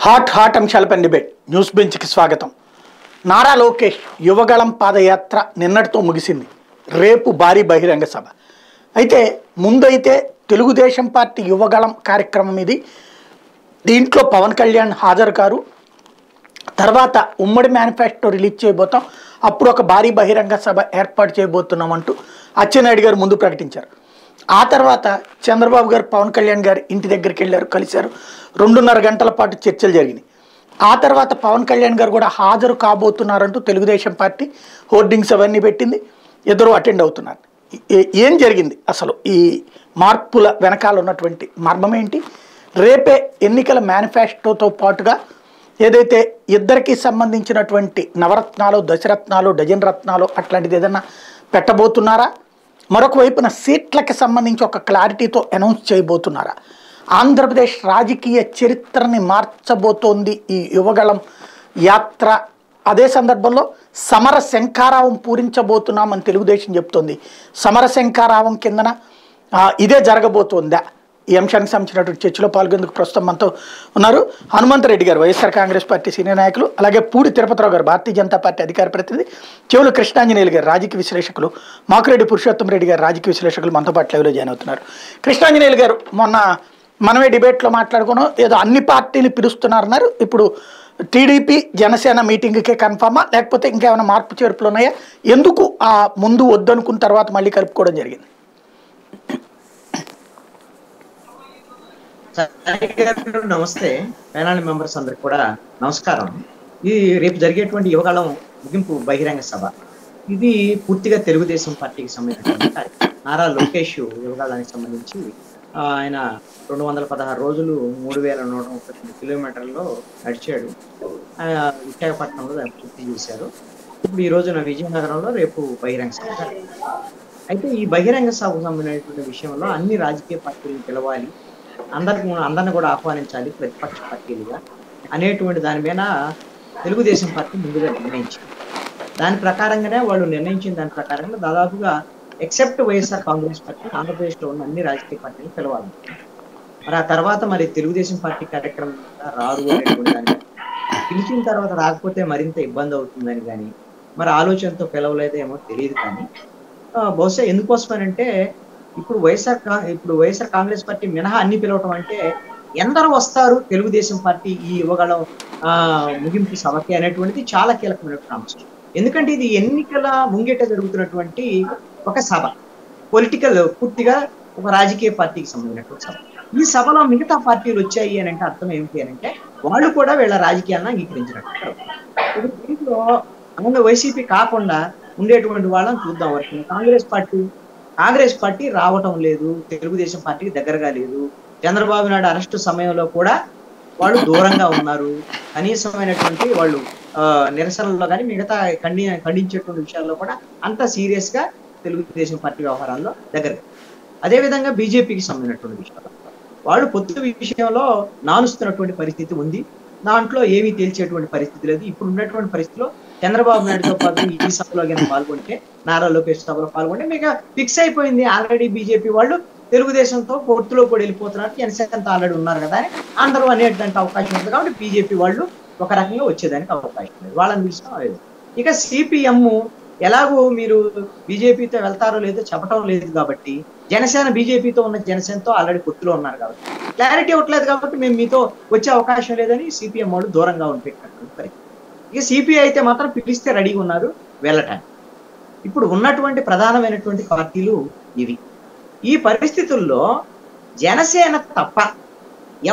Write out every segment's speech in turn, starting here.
Hot అంశాలపై debate news బెంచ్కి స్వాగతం. నారా లోకేష్ యువగళం పాదయాత్ర నిన్నటితో ముగిసింది. రేపు భారీ బహిరంగ సభ. అయితే ముందైతే తెలుగుదేశం పార్టీ యువగళం కార్యక్రమం ఇది. దీంట్లో పవన్ కళ్యాణ్ హాజరు కారు. తర్వాత ఉమ్మడి మేనిఫెస్టో రిలీజ్ చేయబోతాం, అప్పుడు ఒక భారీ బహిరంగ సభ ఏర్పాటు చేయబోతున్నామంటూ అచ్చెన్నాయుడు గారు ముందు ప్రకటించారు. ఆ తర్వాత చంద్రబాబు గారు పవన్ కళ్యాణ్ గారు ఇంటి దగ్గరికి వెళ్ళారు, కలిశారు. 2.5 గంటల పాటు చర్చలు జరిగినాయి. ఆ తర్వాత పవన్ కళ్యాణ్ గారు కూడా హాజరు కాబోతున్నారంటూ తెలుగుదేశం పార్టీ హోర్డింగ్స్ అవన్నీ పెట్టింది. ఇద్దరు అటెండ్ అవుతున్నారు. ఏం జరిగింది అసలు? ఈ మార్పుల వెనకాల ఉన్నటువంటి మర్మం ఏంటి? రేపే ఎన్నికల మేనిఫెస్టోతో పాటుగా ఏదైతే ఇద్దరికి సంబంధించినటువంటి నవరత్నాలు, దశరత్నాలు, డజన్ రత్నాలు అట్లాంటిది ఏదన్నా పెట్టబోతున్నారా? మరొక వైపున సీట్లకి సంబంధించి ఒక క్లారిటీతో అనౌన్స్ చేయబోతున్నారా? ఆంధ్రప్రదేశ్ రాజకీయ చరిత్రని మార్చబోతోంది ఈ యువగళం యాత్ర. అదే సందర్భంలో సమర శంఖారావం పూరించబోతున్నామని తెలుగుదేశం చెప్తోంది. సమర శంఖారావం కిందన ఇదే జరగబోతోందా? ఈ అంశానికి సంబంధించినటువంటి చర్చలో పాల్గొనేందుకు ప్రస్తుతం మనతో ఉన్నారు హనుమంతరెడ్డి గారు, వైఎస్ఆర్ కాంగ్రెస్ పార్టీ సీనియర్ నాయకులు, అలాగే పూడి తిరుపతిరావు గారు, భారతీయ జనతా పార్టీ అధికార ప్రతినిధి, చెవులు కృష్ణాంజనేయులు గారు, రాజకీయ విశ్లేషకులు, మాకురెడ్డి పురుషోత్తం రెడ్డి గారు, రాజకీయ విశ్లేషకులు మనతో పాటు లైవ్లో జాయిన్ అవుతున్నారు. కృష్ణాంజనేయులు గారు, మొన్న మనమే డిబేట్లో మాట్లాడుకున్నాం, ఏదో అన్ని పార్టీలు పిలుస్తున్నారన్నారు. ఇప్పుడు టీడీపీ జనసేన మీటింగ్కే కన్ఫర్మా, లేకపోతే ఇంకేమైనా మార్పు చేర్పులు ఉన్నాయా? ఎందుకు ఆ ముందు వద్దనుకున్న తర్వాత మళ్ళీ కలుపుకోవడం జరిగింది? నమస్తే, ప్యానల్ మెంబర్స్ అందరికి కూడా నమస్కారం. ఈ రేపు జరిగేటువంటి యువగళం ముగింపు బహిరంగ సభ ఇది పూర్తిగా తెలుగుదేశం పార్టీకి సంబంధించిన కార్యక్రమం. నారా లోకేష్ యువగళానికి సంబంధించి ఆయన 216 రోజులు 3139 కిలోమీటర్లలో నడిచాడు. విశాఖపట్నంలో పూర్తి చేశారు. ఇప్పుడు ఈ రోజున విజయనగరంలో రేపు బహిరంగ సభ. అయితే ఈ బహిరంగ సభకు సంబంధించినటువంటి విషయంలో అన్ని రాజకీయ పార్టీలను పిలవాలి, అందరిని కూడా ఆహ్వానించాలి ప్రతిపక్ష పార్టీలుగా అనేటువంటి దాని మీద తెలుగుదేశం పార్టీ ముందుగా నిర్ణయించింది. దాని ప్రకారంగానే వాళ్ళు నిర్ణయించిన దాని ప్రకారంగా దాదాపుగా ఎక్సెప్ట్ వైఎస్ఆర్ కాంగ్రెస్ పార్టీ ఆంధ్రప్రదేశ్లో ఉన్న అన్ని రాజకీయ పార్టీలు పిలవాలి. మరి ఆ తర్వాత మరి తెలుగుదేశం పార్టీ కార్యక్రమం రాదు అనేటువంటి దాన్ని పిలిచిన తర్వాత రాకపోతే మరింత ఇబ్బంది అవుతుందని కానీ మరి ఆలోచనతో పిలవలేదేమో తెలియదు. కానీ బహుశా ఎందుకోసమనంటే ఇప్పుడు వైఎస్ఆర్ కాంగ్రెస్ పార్టీ మినహా అన్ని పిలవటం అంటే ఎందరూ వస్తారు తెలుగుదేశం పార్టీ ఈ యువగళం ముగింపు సభకి అనేటువంటిది చాలా కీలకమైనటువంటి అంశం. ఎందుకంటే ఇది ఎన్నికల ముంగిట జరుగుతున్నటువంటి ఒక సభ, పొలిటికల్, పూర్తిగా ఒక రాజకీయ పార్టీకి సంబంధించినటువంటి సభ. ఈ సభలో మిగతా పార్టీలు వచ్చాయి అని అంటే అర్థం ఏమిటి అని అంటే వాళ్ళు కూడా వీళ్ళ రాజకీయాలను అంగీకరించినట్టు. దీంట్లో అందులో వైసీపీ కాకుండా ఉండేటువంటి వాళ్ళని చూద్దాం. వరకు కాంగ్రెస్ పార్టీ రావటం లేదు, తెలుగుదేశం పార్టీకి దగ్గరగా లేదు. చంద్రబాబు నాయుడు అరెస్టు సమయంలో కూడా వాళ్ళు దూరంగా ఉన్నారు. కనీసమైనటువంటి వాళ్ళు నిరసనలో కానీ మిగతా ఖండించేటువంటి విషయాల్లో కూడా అంత సీరియస్ గా తెలుగుదేశం పార్టీ వ్యవహారాల్లో దగ్గరగా. అదేవిధంగా బీజేపీకి సంబంధించినటువంటి విషయాలు వాళ్ళు పొత్తు విషయంలో నానుస్తున్నటువంటి పరిస్థితి ఉంది. దాంట్లో ఏమీ తేల్చేటువంటి పరిస్థితి లేదు. ఇప్పుడు ఉన్నటువంటి పరిస్థితిలో చంద్రబాబు నాయుడుతో పాటు ఈ సభలో పాల్గొంటే, నారా లోకేష్ సభలో పాల్గొంటే మీకు ఫిక్స్ అయిపోయింది. ఆల్రెడీ బీజేపీ వాళ్ళు తెలుగుదేశంతో పొత్తులో కూడా వెళ్ళిపోతున్నారు, జనసేనతో ఆల్రెడీ ఉన్నారు కదా అని అందరూ అనేటువంటి అవకాశం ఉంది. కాబట్టి బీజేపీ వాళ్ళు ఒక రకంగా వచ్చేదానికి అవకాశం లేదు, వాళ్ళని పిలిచిన. ఇక సిపిఎం ఎలాగో మీరు బీజేపీతో వెళ్తారో లేదో చెప్పడం లేదు కాబట్టి జనసేన బీజేపీతో ఉన్న జనసేనతో ఆల్రెడీ పొత్తులో ఉన్నారు కాబట్టి క్లారిటీ ఇవ్వట్లేదు. కాబట్టి మేము మీతో వచ్చే అవకాశం లేదని సిపిఎం వాళ్ళు దూరంగా ఉండిపెట్టినటువంటి పరిస్థితి. ఇక సిపిఐ అయితే మాత్రం పిలిస్తే రెడీగా ఉన్నారు వెళ్ళటానికి. ఇప్పుడు ఉన్నటువంటి ప్రధానమైనటువంటి పార్టీలు ఇవి. ఈ పరిస్థితుల్లో జనసేన తప్ప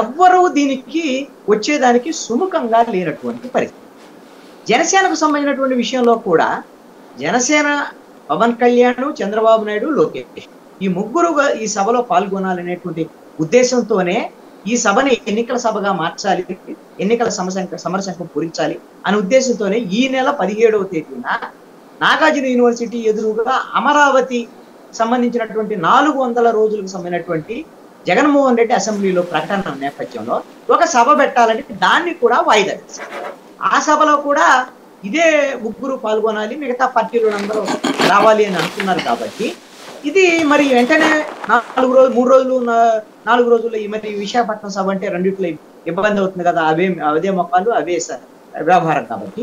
ఎవ్వరూ దీనికి వచ్చేదానికి సుముఖంగా లేనటువంటి పరిస్థితి. జనసేనకు సంబంధించినటువంటి విషయంలో కూడా జనసేన పవన్ కళ్యాణ్, చంద్రబాబు నాయుడు, లోకేష్ ఈ ముగ్గురుగా ఈ సభలో పాల్గొనాలనేటువంటి ఉద్దేశంతోనే ఈ సభని ఎన్నికల సభగా మార్చాలి, ఎన్నికల సమరశంఖం పూరించాలి అనే ఉద్దేశంతోనే ఈ నెల 17వ తేదీన నాగార్జున యూనివర్సిటీ ఎదురుగా అమరావతి సంబంధించినటువంటి 400 రోజులకు సంబంధించినటువంటి జగన్మోహన్ రెడ్డి అసెంబ్లీలో ప్రకటన నేపథ్యంలో ఒక సభ పెట్టాలంటే దాన్ని కూడా వాయిదా వేశారు. ఆ సభలో కూడా ఇదే ముగ్గురు పాల్గొనాలి, మిగతా పార్టీలు అందరూ రావాలి అని అనుకున్నారు. కాబట్టి ఇది మరి వెంటనే 4 రోజులు 3 రోజులు 4 రోజుల్లో ఈ మరి విశాఖపట్నం సభ అంటే రెండిట్లో ఇబ్బంది అవుతుంది కదా, అదే మొక్కలు అవే వ్యవహారం కాబట్టి.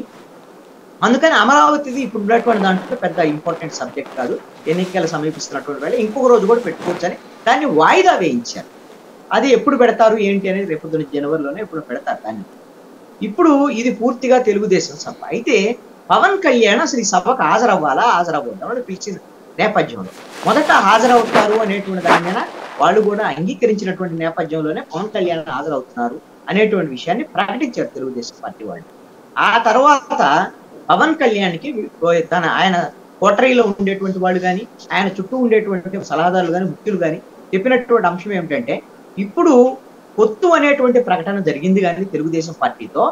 అందుకని అమరావతిది ఇప్పుడు ఉన్నటువంటి దాంట్లో పెద్ద ఇంపార్టెంట్ సబ్జెక్ట్ కాదు, ఎన్నికలు సమీపిస్తున్నటువంటి వేళ ఇంకొక రోజు కూడా పెట్టుకోవచ్చు అని దాన్ని వాయిదా వేయించారు. అది ఎప్పుడు పెడతారు ఏంటి అనేది రేపు జనవరిలోనే ఎప్పుడు పెడతారు దాన్ని. ఇప్పుడు ఇది పూర్తిగా తెలుగుదేశం సభ అయితే పవన్ కళ్యాణ్ అసలు ఈ సభకు హాజరవ్వద్దాం అని పిలిచిన నేపథ్యంలో మొదట హాజరవుతారు అనేటువంటి దాని మీద వాళ్ళు కూడా అంగీకరించినటువంటి నేపథ్యంలోనే పవన్ కళ్యాణ్ హాజరవుతున్నారు అనేటువంటి విషయాన్ని ప్రకటించారు తెలుగుదేశం పార్టీ వాళ్ళు. ఆ తర్వాత పవన్ కళ్యాణ్కి ఆయన కోటరీలో ఉండేటువంటి వాళ్ళు కానీ ఆయన చుట్టూ ఉండేటువంటి సలహాదారులు కానీ ముఖ్యులు కానీ చెప్పినటువంటి అంశం ఏమిటంటే, ఇప్పుడు పొత్తు అనేటువంటి ప్రకటన జరిగింది కానీ తెలుగుదేశం పార్టీతో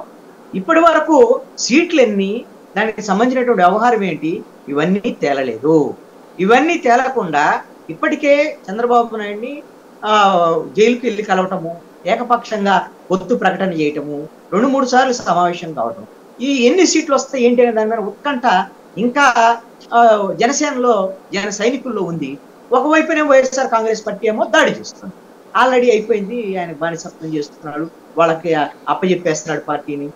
ఇప్పటి వరకు సీట్లు ఎన్ని, దానికి సంబంధించినటువంటి వ్యవహారం ఏంటి, ఇవన్నీ తేలలేదు. ఇవన్నీ తేలకుండా ఇప్పటికే చంద్రబాబు నాయుడిని జైలుకి వెళ్ళి కలవటము, ఏకపక్షంగా పొత్తు ప్రకటన చేయటము, 2-3 సార్లు సమావేశం కావటం, ఈ ఎన్ని సీట్లు వస్తాయి ఏంటి అనే దాని మీద ఉత్కంఠ ఇంకా జనసేనలో జన సైనికుల్లో ఉంది. ఒకవైపునే వైఎస్ఆర్ కాంగ్రెస్ పార్టీ ఏమో దాడి చేస్తుంది. ఆల్రెడీ అయిపోయింది, ఆయన బానిసత్వం చేస్తున్నాడు, వాళ్ళకి అప్పచెప్పేస్తున్నాడు పార్టీని,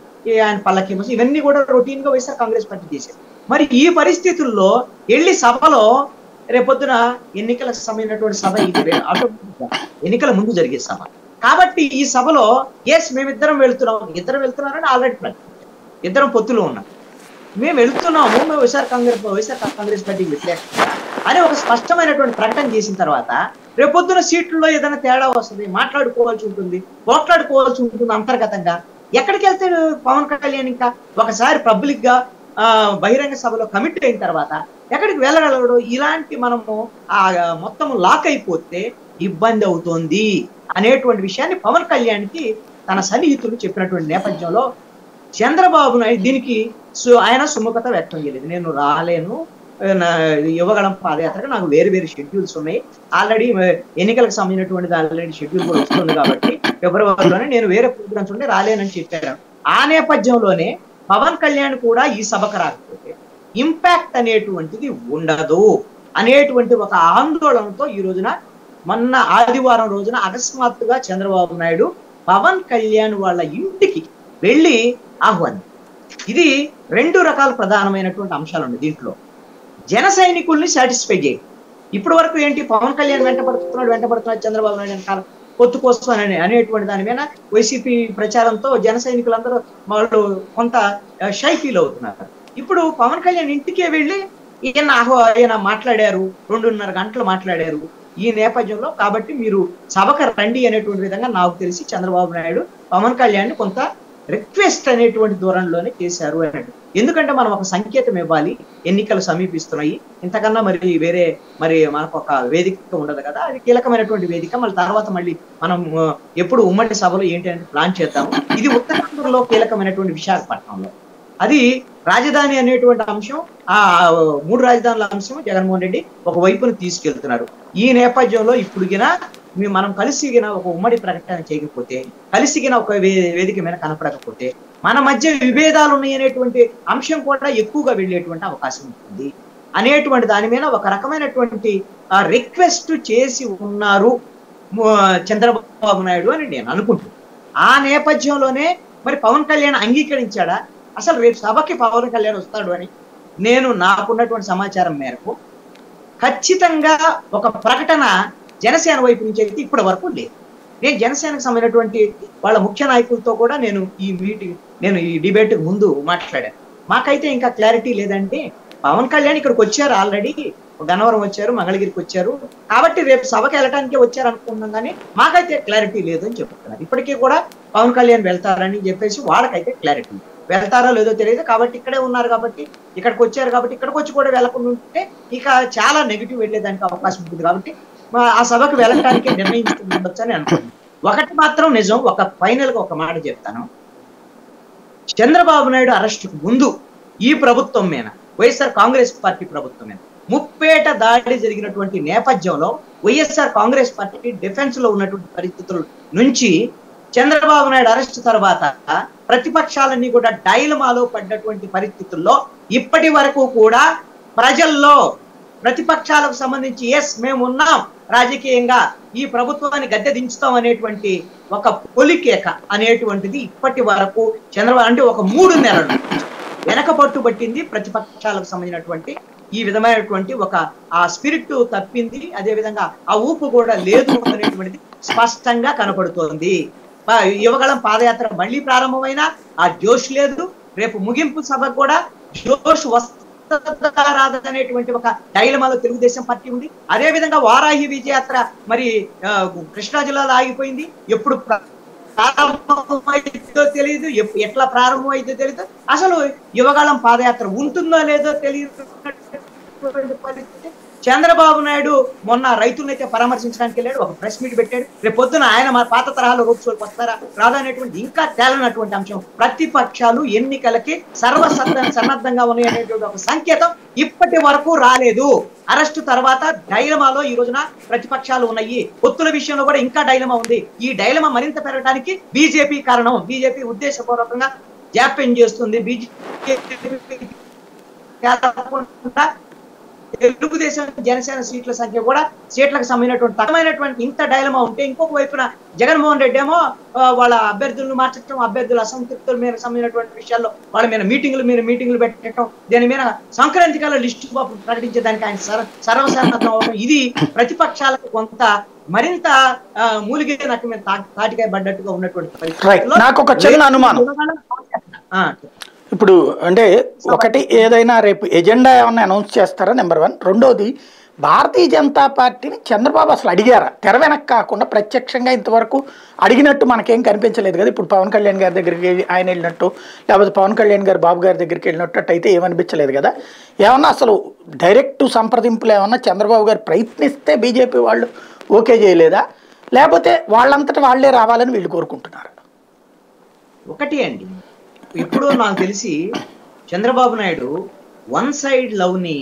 ఆయన పల్లకి ఇవన్నీ కూడా రొటీన్ గా వైఎస్ఆర్ కాంగ్రెస్ పార్టీ చేశారు. మరి ఈ పరిస్థితుల్లో వెళ్ళి సభలో రేపొద్దున ఎన్నికలకు సంబంధించినటువంటి సభ ఇది, ఎన్నికల ముందు జరిగే సభ కాబట్టి ఈ సభలో మేమిద్దరం వెళ్తున్నారని ఆల్రెడీ ప్రకటించారు. ఇద్దరం పొత్తులో ఉన్నాం, మేము వెళ్తున్నాము, మేము వైఎస్ఆర్ కాంగ్రెస్ పార్టీకి వ్యతిరేకంగా అని ఒక స్పష్టమైనటువంటి ప్రకటన చేసిన తర్వాత రేపొద్దున సీట్లలో ఏదైనా తేడా వస్తుంది, మాట్లాడుకోవాల్సి ఉంటుంది, పోట్లాడుకోవాల్సి ఉంటుంది అంతర్గతంగా. ఎక్కడికి వెళ్తాడు పవన్ కళ్యాణ్? ఇంకా ఒకసారి పబ్లిక్ గా బహిరంగ సభలో కమిట్ అయిన తర్వాత ఎక్కడికి వెళ్ళగలడు? ఇలాంటి మనము మొత్తం లాక్ అయిపోతే ఇబ్బంది అవుతోంది అనేటువంటి విషయాన్ని పవన్ కళ్యాణ్కి తన సన్నిహితులు చెప్పినటువంటి నేపథ్యంలో చంద్రబాబు నాయుడు దీనికి ఆయన సుముఖత వ్యక్తం చేయలేదు. నేను రాలేను, యువగళం పాదయాత్రకు నాకు వేరు షెడ్యూల్స్ ఉన్నాయి, ఆల్రెడీ ఎన్నికలకు సంబంధించినటువంటి ఆల్రెడీ షెడ్యూల్ కూడా వస్తుంది కాబట్టి ఫిబ్రవరిలోనే నేను వేరే ప్రోగ్రామ్స్ ఉంటే రాలేనని చెప్పారు. ఆ నేపథ్యంలోనే పవన్ కళ్యాణ్ కూడా ఈ సభకు రాకపోతే ఇంపాక్ట్ అనేటువంటిది ఉండదు అనేటువంటి ఒక ఆందోళనతో ఈ రోజున మొన్న ఆదివారం రోజున అకస్మాత్తుగా చంద్రబాబు నాయుడు పవన్ కళ్యాణ్ వాళ్ళ ఇంటికి వెళ్ళి ఆహ్వానం. ఇది 2 రకాల ప్రధానమైనటువంటి అంశాలు ఉన్నాయి దీంట్లో. జన సైనికుల్ని సాటిస్ఫై చేయి. ఇప్పటి వరకు ఏంటి, పవన్ కళ్యాణ్ వెంటబడుతున్నాడు చంద్రబాబు నాయుడు వెనకాల పొత్తు కోసం అనేటువంటి దాని మీద వైసీపీ ప్రచారంతో జన సైనికులందరూ వాళ్ళు కొంత షై ఫీల్ అవుతున్నారు. ఇప్పుడు పవన్ కళ్యాణ్ ఇంటికే వెళ్ళి ఈయన మాట్లాడారు, 2.5 గంటలు మాట్లాడారు ఈ నేపథ్యంలో. కాబట్టి మీరు సభకు రండి అనేటువంటి విధంగా నాకు తెలిసి చంద్రబాబు నాయుడు పవన్ కళ్యాణ్ కొంత రిక్వెస్ట్ అనేటువంటి దూరంలోనే చేశారు అన్నట్టు. ఎందుకంటే మనం ఒక సంకేతం ఇవ్వాలి, ఎన్నికలు సమీపిస్తున్నాయి, ఇంతకన్నా మరి మనకు ఒక వేదిక ఉండదు కదా, అది కీలకమైనటువంటి వేదిక. మళ్ళీ తర్వాత మళ్ళీ మనం ఎప్పుడు ఉమ్మడి సభలో ఏంటి అనేది ప్లాన్ చేద్దాము. ఇది ఉత్తరాంధ్రలో కీలకమైనటువంటి విశాఖపట్నంలో, అది రాజధాని అనేటువంటి అంశం, 3 రాజధానుల అంశం జగన్మోహన్ రెడ్డి ఒక వైపును తీసుకెళ్తున్నారు. ఈ నేపథ్యంలో ఇప్పుడు మనం కలిసిగిన ఒక ఉమ్మడి ప్రకటన చేయకపోతే, కలిసిగిన ఒక వేదిక మీద కనపడకపోతే మన మధ్య విభేదాలు ఉన్నాయి అనేటువంటి అంశం కూడా ఎక్కువగా వెళ్ళేటువంటి అవకాశం ఉంటుంది అనేటువంటి దాని మీద ఒక రకమైనటువంటి రిక్వెస్ట్ చేసి ఉన్నారు చంద్రబాబు నాయుడు అని నేను అనుకుంటున్నాను. ఆ నేపథ్యంలోనే మరి పవన్ కళ్యాణ్ అంగీకరించాడా? అసలు రేపు సభకి పవన్ కళ్యాణ్ వస్తాడు అని నాకున్నటువంటి సమాచారం మేరకు ఖచ్చితంగా ఒక ప్రకటన జనసేన వైపు నుంచి అయితే ఇప్పటి వరకు లేదు. నేను జనసేనకు సంబంధించినటువంటి వాళ్ళ ముఖ్య నాయకులతో కూడా నేను ఈ డిబేట్ ముందు మాట్లాడాను. మాకైతే ఇంకా క్లారిటీ లేదంటే, పవన్ కళ్యాణ్ ఇక్కడికి వచ్చారు, ఆల్రెడీ గన్నవరం వచ్చారు, మంగళగిరికి వచ్చారు, కాబట్టి రేపు సభకి వెళ్ళటానికే వచ్చారు అనుకుంటున్నాం, కానీ మాకైతే క్లారిటీ లేదు అని చెప్తున్నారు. ఇప్పటికీ కూడా పవన్ కళ్యాణ్ వెళ్తారని చెప్పేసి వాళ్ళకైతే క్లారిటీ, వెళ్తారో లేదో తెలియదు. కాబట్టి ఇక్కడే ఉన్నారు, కాబట్టి ఇక్కడికి వచ్చారు, కాబట్టి ఇక్కడికి వచ్చి కూడా వెళ్ళకుండా ఉంటే ఇక చాలా నెగిటివ్ వెళ్ళేదానికి అవకాశం ఉంటుంది. కాబట్టి ఆ సభకు వెళ్ళటానికి నిర్ణయించుకుంటుండొచ్చు అని అనుకుంటున్నాను. ఒకటి మాత్రం నిజం, ఫైనల్ గా ఒక మాట చెప్తాను. చంద్రబాబు నాయుడు అరెస్టుకు ముందు ఈ ప్రభుత్వం మీద, వైఎస్ఆర్ కాంగ్రెస్ పార్టీ ప్రభుత్వం మీద ముప్పేట దాడి జరిగినటువంటి నేపథ్యంలో వైఎస్ఆర్ కాంగ్రెస్ పార్టీ డిఫెన్స్ లో ఉన్నటువంటి పరిస్థితుల నుంచి చంద్రబాబు నాయుడు అరెస్ట్ తర్వాత ప్రతిపక్షాలన్నీ కూడా డైలమాలో పడ్డటువంటి పరిస్థితుల్లో ఇప్పటి వరకు కూడా ప్రజల్లో ప్రతిపక్షాలకు సంబంధించి మేము ఉన్నాం రాజకీయంగా ఈ ప్రభుత్వాన్ని గద్దె దించుతాం అనేటువంటి ఒక పొలికేక అనేటువంటిది ఇప్పటి వరకు చంద్రబాబు అంటే ఒక 3 నెలలు వెనక పట్టుబట్టింది ప్రతిపక్షాలకు సంబంధించినటువంటి ఈ విధమైనటువంటి ఒక ఆ స్పిరిట్ తప్పింది, అదే విధంగా ఆ ఊపు కూడా లేదు అనేటువంటిది స్పష్టంగా కనపడుతోంది. యువగళం పాదయాత్ర మళ్ళీ ప్రారంభమైన ఆ జోష్ లేదు. రేపు ముగింపు సభ కూడా జోష్ వస్తుందా రాదనేటువంటి ఒక డైలమాలో తెలుగుదేశం పార్టీ ఉంది. అదే విధంగా వారాహి విజయాత్ర మరి కృష్ణా జిల్లాలో ఆగిపోయింది. ఎప్పుడు ప్రారంభమైందో తెలియదు, ఎట్లా ప్రారంభమైందో తెలియదు. అసలు యువగళం పాదయాత్ర ఉంటుందో లేదో తెలియదు పరిస్థితి. చంద్రబాబు నాయుడు మొన్న రైతులనైతే పరామర్శించడానికి వెళ్ళాడు, ఒక ప్రెస్ మీట్ పెట్టాడు. రేపు పొద్దున ఆయన మా పాత తరహాలో రోడ్ షోకి వస్తారా రాదా అనేటువంటి ఇంకా తేలనటువంటి అంశం. ప్రతిపక్షాలు ఎన్నికలకి సన్నద్ధంగా ఉన్నాయనేటువంటి ఒక సంకేతం ఇప్పటి వరకు రాలేదు. అరెస్టు తర్వాత డైలమాలో ఈ రోజున ప్రతిపక్షాలు ఉన్నాయి. పొత్తుల విషయంలో కూడా ఇంకా డైలమా ఉంది. ఈ డైలమా మరింత పెరగడానికి బీజేపీ కారణం. బీజేపీ ఉద్దేశపూర్వకంగా జాప్యం చేస్తుంది. బీజేపీ తెలుగుదేశం జనసేన సీట్లకు సంబంధించినటువంటి తక్కువైనటువంటి ఇంత డైలమా ఉంటే, ఇంకొక వైపున జగన్మోహన్ రెడ్డి ఏమో వాళ్ళ అభ్యర్థులను మార్చడం, అభ్యర్థుల అసంతృప్తుల మీద సంబంధించినటువంటి విషయాల్లో వాళ్ళ మీద మీటింగులు పెట్టడం, దీని మీద సంక్రాంతికాల లిస్టు ప్రకటించేదానికి ఆయన సర్వసన్నద్ధం అవడం, ఇది ప్రతిపక్షాలకు కొంత మరింత మూలిగే నక్క మీద తాటికాయ పడ్డట్టుగా ఉన్నటువంటి పరిస్థితుల్లో నాకు ఒక చిన్న అనుమానం. ఇప్పుడు అంటే ఒకటి, ఏదైనా రేపు ఎజెండా ఏమన్నా అనౌన్స్ చేస్తారా నెంబర్ 1. రెండోది, భారతీయ జనతా పార్టీని చంద్రబాబు అసలు అడిగారా? తెర వెనక్కి కాకుండా ప్రత్యక్షంగా ఇంతవరకు అడిగినట్టు మనకేం కనిపించలేదు కదా. ఇప్పుడు పవన్ కళ్యాణ్ గారి దగ్గరికి ఆయన వెళ్ళినట్టు, లేకపోతే పవన్ కళ్యాణ్ గారు బాబు గారి దగ్గరికి వెళ్ళినట్టు అయితే ఏమనిపించలేదు కదా. ఏమన్నా అసలు డైరెక్ట్ సంప్రదింపులు ఏమన్నా చంద్రబాబు గారు ప్రయత్నిస్తే బీజేపీ వాళ్ళు ఓకే చేయలేదా, లేకపోతే వాళ్ళంతటా వాళ్లే రావాలని వీళ్ళు కోరుకుంటున్నారు? ఒకటి అండి, ఇప్పుడు నాకు తెలిసి Chandrababu Naidu one side love ని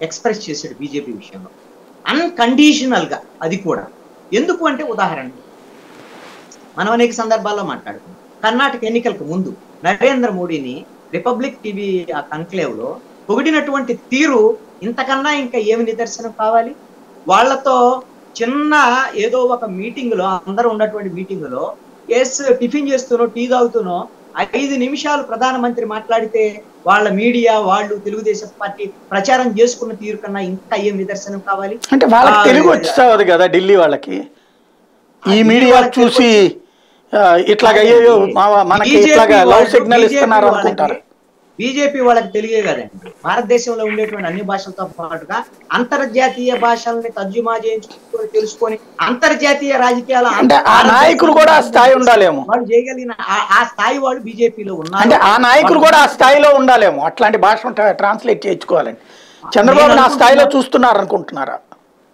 ఎక్స్ప్రెస్ చేశాడు బీజేపీ విషయంలో, అన్కండిషనల్ గా. అది కూడా ఎందుకు అంటే, ఉదాహరణ మనం అనేక సందర్భాల్లో మాట్లాడుకున్నాం. కర్ణాటక ఎన్నికలకు ముందు నరేంద్ర మోడీని రిపబ్లిక్ టీవీ ఆ కన్క్లేవ్ లో పొగిడినటువంటి తీరు ఇంతకన్నా ఇంకా ఏమి నిదర్శనం కావాలి? వాళ్లతో చిన్న ఏదో ఒక మీటింగ్ లో, అందరూ ఉన్నటువంటి మీటింగ్ లో టిఫిన్ చేస్తూనో టీ తాగుతూనో 5 నిమిషాలు ప్రధానమంత్రి మాట్లాడితే వాళ్ళ మీడియా వాళ్ళు తెలుగుదేశం పార్టీ ప్రచారం చేసుకున్న తీరు కన్నా ఇంకా ఏం నిదర్శనం కావాలి? అంటే వాళ్ళకి తెలుగు వచ్చేది కదా ఢిల్లీ వాళ్ళకి, ఈ మీడియా చూసి ఇట్లాగా మనకి ఇట్లాగా లవ్ సిగ్నల్ ఇస్తున్నారు అనుకుంటారు. బీజేపీ వాళ్ళకి తెలియే కదండి. భారతదేశంలో ఉండేటువంటి అన్ని భాషలతో పాటుగా అంతర్జాతీయ భాషల్ని తర్జుమా చేయించుకొని తెలుసుకొని అంతర్జాతీయ రాజకీయాల నాయకులు కూడా ఆ స్థాయి ఉండాలేమో, వాళ్ళు చేయగలిగిన ఆ స్థాయి వాళ్ళు బీజేపీలో ఉన్నారు. అంటే ఆ నాయకులు కూడా ఆ స్థాయిలో ఉండాలేమో, అట్లాంటి భాష ట్రాన్స్లేట్ చేయించుకోవాలని చంద్రబాబు ఆ స్థాయిలో చూస్తున్నారు అనుకుంటున్నారా?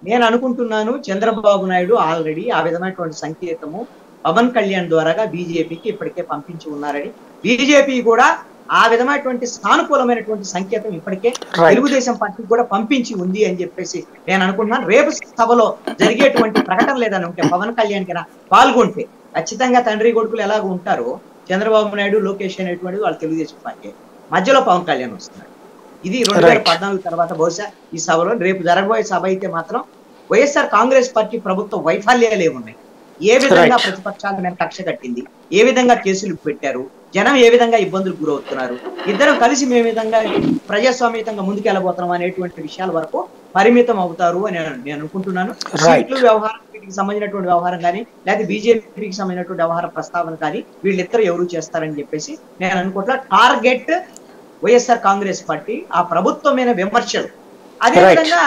నేను అనుకుంటున్నాను చంద్రబాబు నాయుడు ఆల్రెడీ ఆ విధమైనటువంటి సంకేతము పవన్ కళ్యాణ్ ద్వారాగా బీజేపీకి ఇప్పటికే పంపించి ఉన్నారని, బీజేపీ కూడా ఆ విధమైనటువంటి సానుకూలమైనటువంటి సంకేతం ఇప్పటికే తెలుగుదేశం పార్టీకి కూడా పంపించి ఉంది అని చెప్పేసి నేను అనుకుంటున్నాను. రేపు సభలో జరిగేటువంటి ప్రకటన లేదని ఉంటే, పవన్ కళ్యాణ్ కింద పాల్గొంటే ఖచ్చితంగా తండ్రి కొడుకులు ఎలాగ ఉంటారో చంద్రబాబు నాయుడు లోకేష్ అనేటువంటి వాళ్ళు తెలుగుదేశం పార్టీ, మధ్యలో పవన్ కళ్యాణ్ వస్తున్నాడు. ఇది 2014 తర్వాత బహుశా ఈ సభలో రేపు జరగబోయే సభ అయితే మాత్రం వైఎస్ఆర్ కాంగ్రెస్ పార్టీ ప్రభుత్వ వైఫల్యాలు ఏమున్నాయి, ఏ విధంగా ప్రతిపక్షాల మీద కక్ష కట్టింది, ఏ విధంగా కేసులు పెట్టారు, జనం ఏ విధంగా ఇబ్బందులకు గురవుతున్నారు, ఇద్దరం కలిసి మేము విధంగా ప్రజాస్వామ్యంగా ముందుకెళ్ళబోతున్నాం అనేటువంటి విషయాల వరకు పరిమితం అవుతారు అని నేను అనుకుంటున్నాను. సీట్లు వ్యవహారం, వీటికి సంబంధించినటువంటి వ్యవహారం కానీ, లేదా బీజేపీకి సంబంధించినటువంటి వ్యవహార ప్రస్తావన కానీ వీళ్ళిద్దరు ఎవరు చేస్తారని చెప్పేసి నేను అనుకుంటున్నా. టార్గెట్ వైఎస్ఆర్ కాంగ్రెస్ పార్టీ, ఆ ప్రభుత్వమైన విమర్శలు, అదేవిధంగా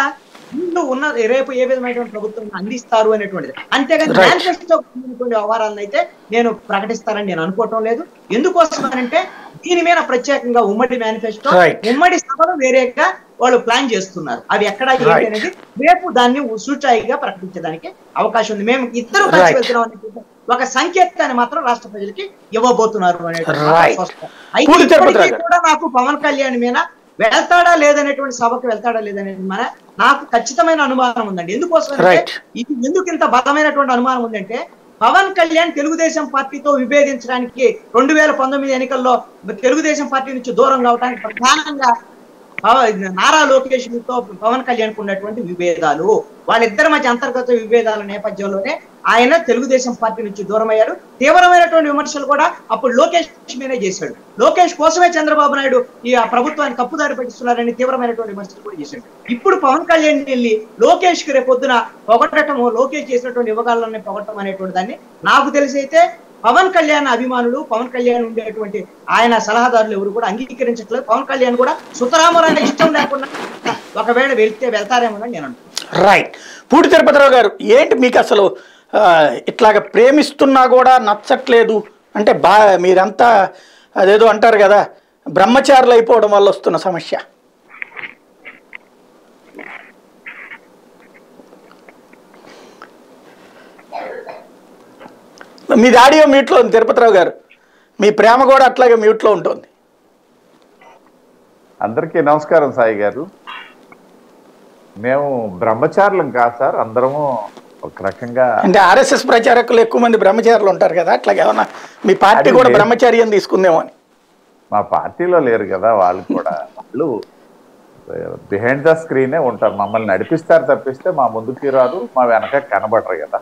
ముందు ఉన్న రేపు ఏ విధమైనటువంటి ప్రభుత్వం అందిస్తారు అనేటువంటిది. అంతేగాని మేనిఫెస్టో వ్యవహారాలను అయితే నేను ప్రకటిస్తారని నేను అనుకోవటం లేదు. ఎందుకోసం అంటే దీని మీద ప్రత్యేకంగా ఉమ్మడి మేనిఫెస్టో, ఉమ్మడి సభలు వేరేగా వాళ్ళు ప్లాన్ చేస్తున్నారు. అవి ఎక్కడ ఏంటి అనేది రేపు దాన్ని సూచాయిగా ప్రకటించడానికి అవకాశం ఉంది. మేము ఇద్దరు కలిసి వెళ్తున్నాం అనేటువంటి ఒక సంకేతాన్ని మాత్రం రాష్ట్ర ప్రజలకి ఇవ్వబోతున్నారు అనేటువంటి కూడా నాకు పవన్ కళ్యాణ్ మీద వెళ్తాడా లేదనేటువంటి సభకు వెళ్తాడా లేదనేది మన నాకు ఖచ్చితమైన అనుమానం ఉందండి. ఎందుకోసం ఇది ఎందుకు ఇంత బలమైనటువంటి అనుమానం ఉందంటే, పవన్ కళ్యాణ్ తెలుగుదేశం పార్టీతో విభేదించడానికి 2019 ఎన్నికల్లో తెలుగుదేశం పార్టీ నుంచి దూరం కావడానికి ప్రధానంగా నారా లోకేష్ తో పవన్ కళ్యాణ్ ఉన్నటువంటి విభేదాలు, వాళ్ళిద్దరి మధ్య అంతర్గత విభేదాల నేపథ్యంలోనే ఆయన తెలుగుదేశం పార్టీ నుంచి దూరం అయ్యారు. తీవ్రమైనటువంటి విమర్శలు కూడా అప్పుడు లోకేష్ మీదే చేశాడు. లోకేష్ కోసమే చంద్రబాబు నాయుడు ఈ ప్రభుత్వాన్ని తప్పుదారి పట్టిస్తున్నారని తీవ్రమైనటువంటి విమర్శలు కూడా చేశాడు. ఇప్పుడు పవన్ కళ్యాణ్ వెళ్ళి లోకేష్ కి రేపొద్దున పొగట్టము, లోకేష్ చేసినటువంటి యువగాళ్ళని పొగట్టం అనేటువంటి దాన్ని నాకు తెలిసి అయితే పవన్ కళ్యాణ్ అభిమానులు, పవన్ కళ్యాణ్ ఉండేటువంటి ఆయన సలహాదారులు ఎవరు కూడా అంగీకరించట్లేదు. పవన్ కళ్యాణ్ కూడా సుతరామరాన్ని ఇష్టం లేకుండా ఒకవేళ వెళ్తారేమోనని నేను అనుకుంటున్నాను. రైట్. పూడి తిరుపతిరావు గారు, ఏంటి మీకు అసలు ఇట్లాగ ప్రేమిస్తున్నా కూడా నచ్చట్లేదు అంటే మీరంతా అదేదో అంటారు కదా, బ్రహ్మచారులు అయిపోవడం వల్ల వస్తున్న సమస్య? మీది ఆడియో మ్యూట్లో ఉంది తిరుపతిరావు గారు, మీ ప్రేమ కూడా అట్లాగే మ్యూట్లో ఉంటుంది. అందరికీ నమస్కారం సాయి గారు. మేము బ్రహ్మచారులం కాదు సార్, అందరము ఒక రకంగా అంటే ఆర్ఎస్ఎస్ ప్రచారకులు ఎక్కువ మంది బ్రహ్మచారులు ఉంటారు కదా, అట్లాగే ఏమన్నా మీ పార్టీ కూడా బ్రహ్మచర్యం తీసుకుందేమో అని. మా పార్టీలో లేరు కదా వాళ్ళు కూడా, వాళ్ళు బిహైండ్ ద స్క్రీనే ఉంటారు, మమ్మల్ని నడిపిస్తారు తప్పిస్తే మా ముందుకి రాదు, మా వెనక కనబడరు కదా.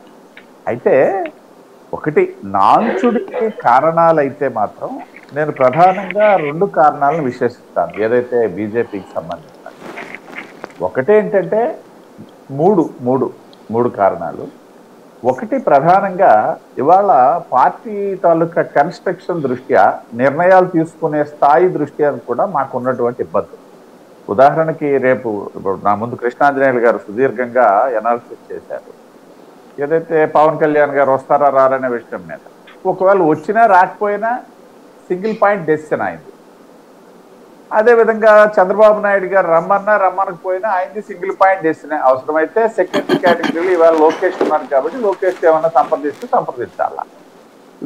అయితే ఒకటి నాంచుడికి కారణాలు అయితే మాత్రం నేను ప్రధానంగా 2 కారణాలను విశ్లేషిస్తాను ఏదైతే బీజేపీకి సంబంధించిన. ఒకటేంటంటే మూడు కారణాలు. ఒకటి ప్రధానంగా ఇవాళ పార్టీ తాలూకా కన్స్ట్రక్షన్ దృష్ట్యా, నిర్ణయాలు తీసుకునే స్థాయి దృష్ట్యా కూడా మాకు ఉన్నటువంటి ఇబ్బందులు. ఉదాహరణకి రేపు నా ముందు కృష్ణాంజనేయులు గారు సుదీర్ఘంగా ఎనాలిసిస్ చేశారు ఏదైతే పవన్ కళ్యాణ్ గారు వస్తారా రారనే విషయం మీద. ఒకవేళ వచ్చినా రాకపోయినా సింగిల్ పాయింట్ డెసిషన్ అయింది. అదేవిధంగా చంద్రబాబు నాయుడు గారు రమ్మనకపోయినా అయింది సింగిల్ పాయింట్ డెసిషన్. అవసరమైతే సెకండరీ కేటగిరీలో ఇవాళ లోకేష్ ఉన్నారు కాబట్టి లోకేష్ ఏమన్నా సంప్రదించాలా,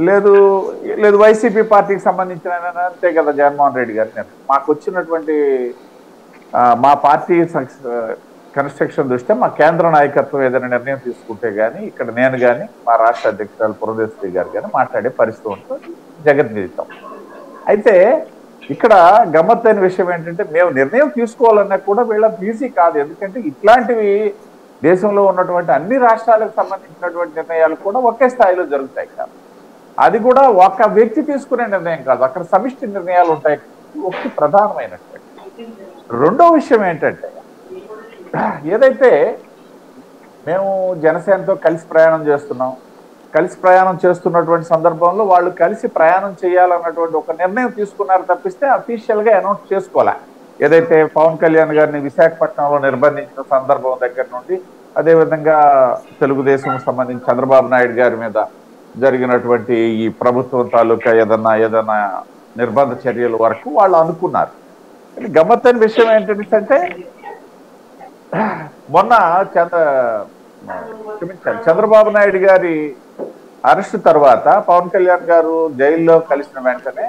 లేదు వైసీపీ పార్టీకి సంబంధించిన అంతే కదా జగన్మోహన్ రెడ్డి గారు. మాకు వచ్చినటువంటి మా పార్టీ కన్స్ట్రక్షన్ దృష్ట్యా మా కేంద్ర నాయకత్వం ఏదైనా నిర్ణయం తీసుకుంటే కానీ ఇక్కడ నేను కానీ మా రాష్ట్ర అధ్యక్షురాలు పురంధేశ్వరి గారు కానీ మాట్లాడే పరిస్థితి ఉంటుంది జగద్గీతం. అయితే ఇక్కడ గమ్మత్తైన విషయం ఏంటంటే మేము నిర్ణయం తీసుకోవాలన్నా కూడా వీళ్ళ ఈజీ కాదు. ఎందుకంటే ఇట్లాంటివి దేశంలో ఉన్నటువంటి అన్ని రాష్ట్రాలకు సంబంధించినటువంటి నిర్ణయాలు కూడా ఒకే స్థాయిలో జరుగుతాయి కాదు. అది కూడా ఒక వ్యక్తి తీసుకునే నిర్ణయం కాదు, అక్కడ సమిష్టి నిర్ణయాలు ఉంటాయి. ఒకటి ప్రధానమైనటువంటి. రెండో విషయం ఏంటంటే ఏదైతే మేము జనసేనతో కలిసి ప్రయాణం చేస్తున్నటువంటి సందర్భంలో వాళ్ళు కలిసి ప్రయాణం చేయాలన్నటువంటి ఒక నిర్ణయం తీసుకున్నారు తప్పిస్తే అఫీషియల్గా అనౌన్స్ చేసుకోలే. ఏదైతే పవన్ కళ్యాణ్ గారిని విశాఖపట్నంలో నిర్బంధించిన సందర్భం దగ్గర నుండి, అదేవిధంగా తెలుగుదేశం సంబంధించి చంద్రబాబు నాయుడు గారి మీద జరిగినటువంటి ఈ ప్రభుత్వం తాలూకా ఏదన్నా నిర్బంధ చర్యల వరకు వాళ్ళు అనుకున్నారు. గమ్మత్తైన విషయం ఏంటంటే మొన్న చంద్రబాబు నాయుడు గారి అరెస్ట్ తర్వాత పవన్ కళ్యాణ్ గారు జైల్లో కలిసిన వెంటనే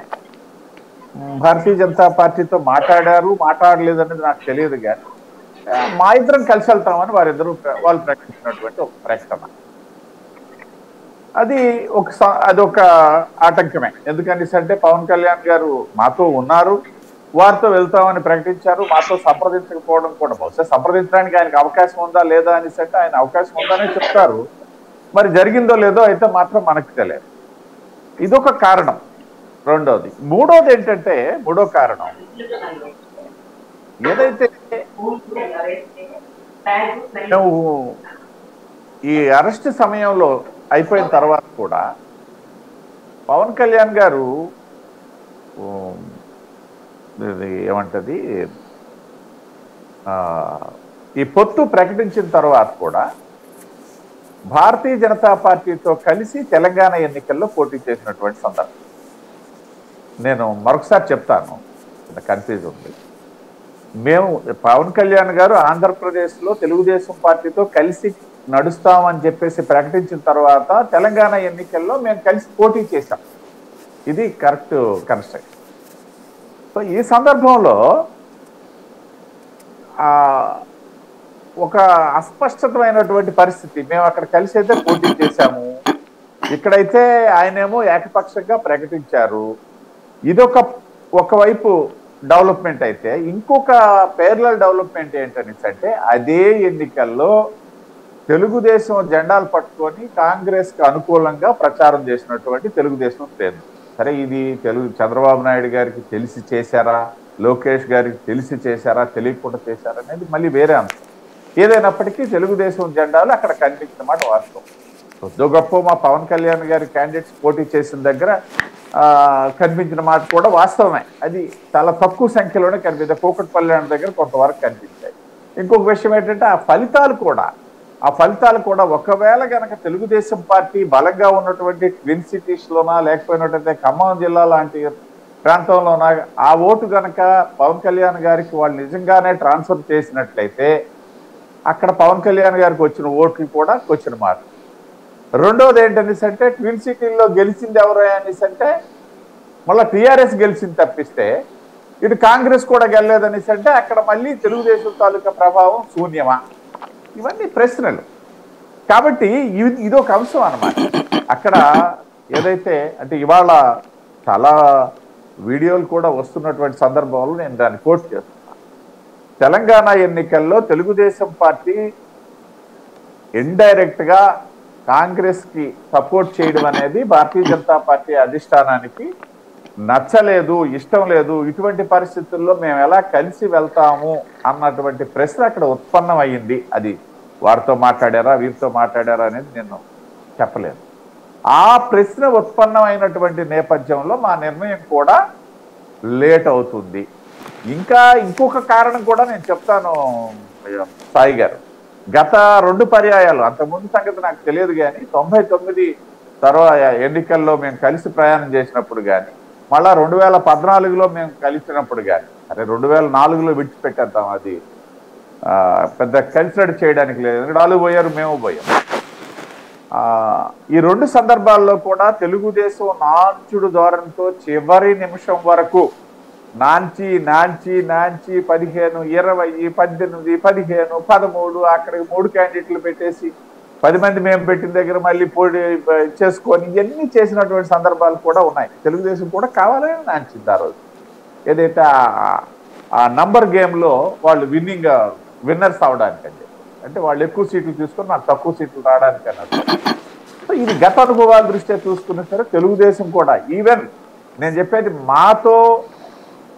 భారతీయ జనతా పార్టీతో మాట్లాడలేదు అనేది నాకు తెలియదు, కానీ మా ఇద్దరం కలిసి వెళ్తామని వాళ్ళు ప్రకటించినటువంటి ఒక ప్రకటన. అదొక ఆటంకమే. ఎందుకంటే పవన్ కళ్యాణ్ గారు మాతో ఉన్నారు, వారితో వెళ్తామని ప్రకటించారు, మాతో సంప్రదించకపోవడం కూడా బహుశా సంప్రదించడానికి ఆయనకు అవకాశం ఉందా లేదా అనేసి అంటే ఆయన అవకాశం ఉందనే చెప్తారు, మరి జరిగిందో లేదో అయితే మాత్రం మనకు తెలియదు. ఇదొక కారణం. రెండోది. మూడో కారణం ఏదైతే నువ్వు ఈ అరెస్ట్ సమయంలో అయిపోయిన తర్వాత కూడా పవన్ కళ్యాణ్ గారు ఏమంటది ఈ పొత్తు ప్రకటించిన తర్వాత కూడా భారతీయ జనతా పార్టీతో కలిసి తెలంగాణ ఎన్నికల్లో పోటీ చేసినటువంటి సందర్భం. నేను మరొకసారి చెప్తాను, కన్ఫ్యూజ్ ఉంది. మేము పవన్ కళ్యాణ్ గారు ఆంధ్రప్రదేశ్లో తెలుగుదేశం పార్టీతో కలిసి నడుస్తామని చెప్పేసి ప్రకటించిన తర్వాత తెలంగాణ ఎన్నికల్లో మేము కలిసి పోటీ చేశాం. ఇది కరెక్ట్ కన్స్ట్రక్షన్. సో ఈ సందర్భంలో ఒక అస్పష్టమైనటువంటి పరిస్థితి. మేము అక్కడ కలిసి అయితే పోటీ చేశాము, ఇక్కడైతే ఆయనేమో ఏకపక్షంగా ప్రకటించారు. ఒకవైపు డెవలప్మెంట్ అయితే ఇంకొక పేర్లల్ డెవలప్మెంట్ ఏంటనేసి అంటే అదే ఎన్నికల్లో తెలుగుదేశం జెండాలు పట్టుకొని కాంగ్రెస్ కి అనుకూలంగా ప్రచారం చేసినటువంటి తెలుగుదేశం శ్రేణులు. సరే, ఇది చంద్రబాబు నాయుడు గారికి తెలిసి చేశారా, లోకేష్ గారికి తెలిసి చేశారా, తెలియకుండా చేశారా అనేది మళ్ళీ వేరే అంశం. ఏదైనప్పటికీ తెలుగుదేశం జెండాలు అక్కడ కనిపించిన మాట వాస్తవం. కొద్ది గొప్ప మా పవన్ కళ్యాణ్ గారి క్యాండిడేట్స్ పోటీ చేసిన దగ్గర కనిపించిన మాట కూడా వాస్తవమే. అది చాలా తక్కువ సంఖ్యలోనే కనిపించాయి. కూకట్పల్లి దగ్గర కొంతవరకు కనిపించాయి. ఇంకొక విషయం ఏంటంటే ఆ ఫలితాలు కూడా ఒకవేళ గనక తెలుగుదేశం పార్టీ బలంగా ఉన్నటువంటి ట్విన్ సిటీస్ లోనా లేకపోయినట్టయితే ఖమ్మం జిల్లా లాంటి ప్రాంతంలోనా ఆ ఓటు గనక పవన్ కళ్యాణ్ గారికి వాళ్ళు నిజంగానే ట్రాన్స్ఫర్ చేసినట్లయితే అక్కడ పవన్ కళ్యాణ్ గారికి వచ్చిన ఓట్లు కూడా వచ్చిన మాట. రెండోది ఏంటనేసి అంటే ట్విన్ సిటీల్లో గెలిచింది ఎవరు అనేసి అంటే మళ్ళీ టీఆర్ఎస్ గెలిచింది తప్పిస్తే ఇటు కాంగ్రెస్ కూడా గెలలేదనేసి అంటే అక్కడ మళ్ళీ తెలుగుదేశం తాలూకా ప్రభావం శూన్యమా? ఇవన్నీ ప్రశ్నలు. కాబట్టి ఇదొక అంశం అన్నమాట. అక్కడ ఏదైతే అంటే ఇవాళ చాలా వీడియోలు కూడా వస్తున్నటువంటి సందర్భంలో నేను దాన్ని కోట్ చేస్తున్నాను. తెలంగాణ ఎన్నికల్లో తెలుగుదేశం పార్టీ ఇండైరెక్ట్ గా కాంగ్రెస్ కి సపోర్ట్ చేయడం అనేది భారతీయ జనతా పార్టీ అధిష్టానానికి నచ్చలేదు, ఇష్టం లేదు. ఇటువంటి పరిస్థితుల్లో మేము ఎలా కలిసి వెళ్తాము అన్నటువంటి ప్రశ్న అక్కడ ఉత్పన్నం అయ్యింది. అది వారితో మాట్లాడారా వీరితో మాట్లాడారా అనేది నేను చెప్పలేను. ఆ ప్రశ్న ఉత్పన్నం అయినటువంటి నేపథ్యంలో మా నిర్ణయం కూడా లేట్ అవుతుంది. ఇంకా ఇంకొక కారణం కూడా నేను చెప్తాను సాయి గారు. గత 2 పర్యాయాలు, అంతకుముందు సంగతి నాకు తెలియదు కానీ 99 తర్వాత ఎన్నికల్లో మేము కలిసి ప్రయాణం చేసినప్పుడు కానీ మళ్ళా 2014లో మేము కలిసినప్పుడు కానీ, అరే 2004లో విడిచిపెట్టేద్దాం, అది పెద్ద కన్సిడర్ చేయడానికి లేదు. వాళ్ళు పోయారు, మేము పోయాం. ఈ 2 సందర్భాల్లో కూడా తెలుగుదేశం నాంచుడు ధోరణితో చివరి నిమిషం వరకు నాంచి 15, 20, 18, 15, 13 అక్కడికి 3 క్యాండిడేట్లు పెట్టేసి 10 మంది మేము పెట్టిన దగ్గర మళ్ళీ పోటీ చేసుకొని ఇవన్నీ చేసినటువంటి సందర్భాలు కూడా ఉన్నాయి. తెలుగుదేశం కూడా కావాలని నాంచింది ఆ రోజు. ఏదైతే ఆ నంబర్ గేమ్లో వాళ్ళు విన్నర్స్ అవడానికి అంటే వాళ్ళు ఎక్కువ సీట్లు తీసుకొని నాకు తక్కువ సీట్లు రావడానికి అన్నట్టు. ఇది గత అనుభవాల దృష్ట్యా చూసుకున్నా సరే తెలుగుదేశం కూడా ఈవెన్ నేను చెప్పేది మాతో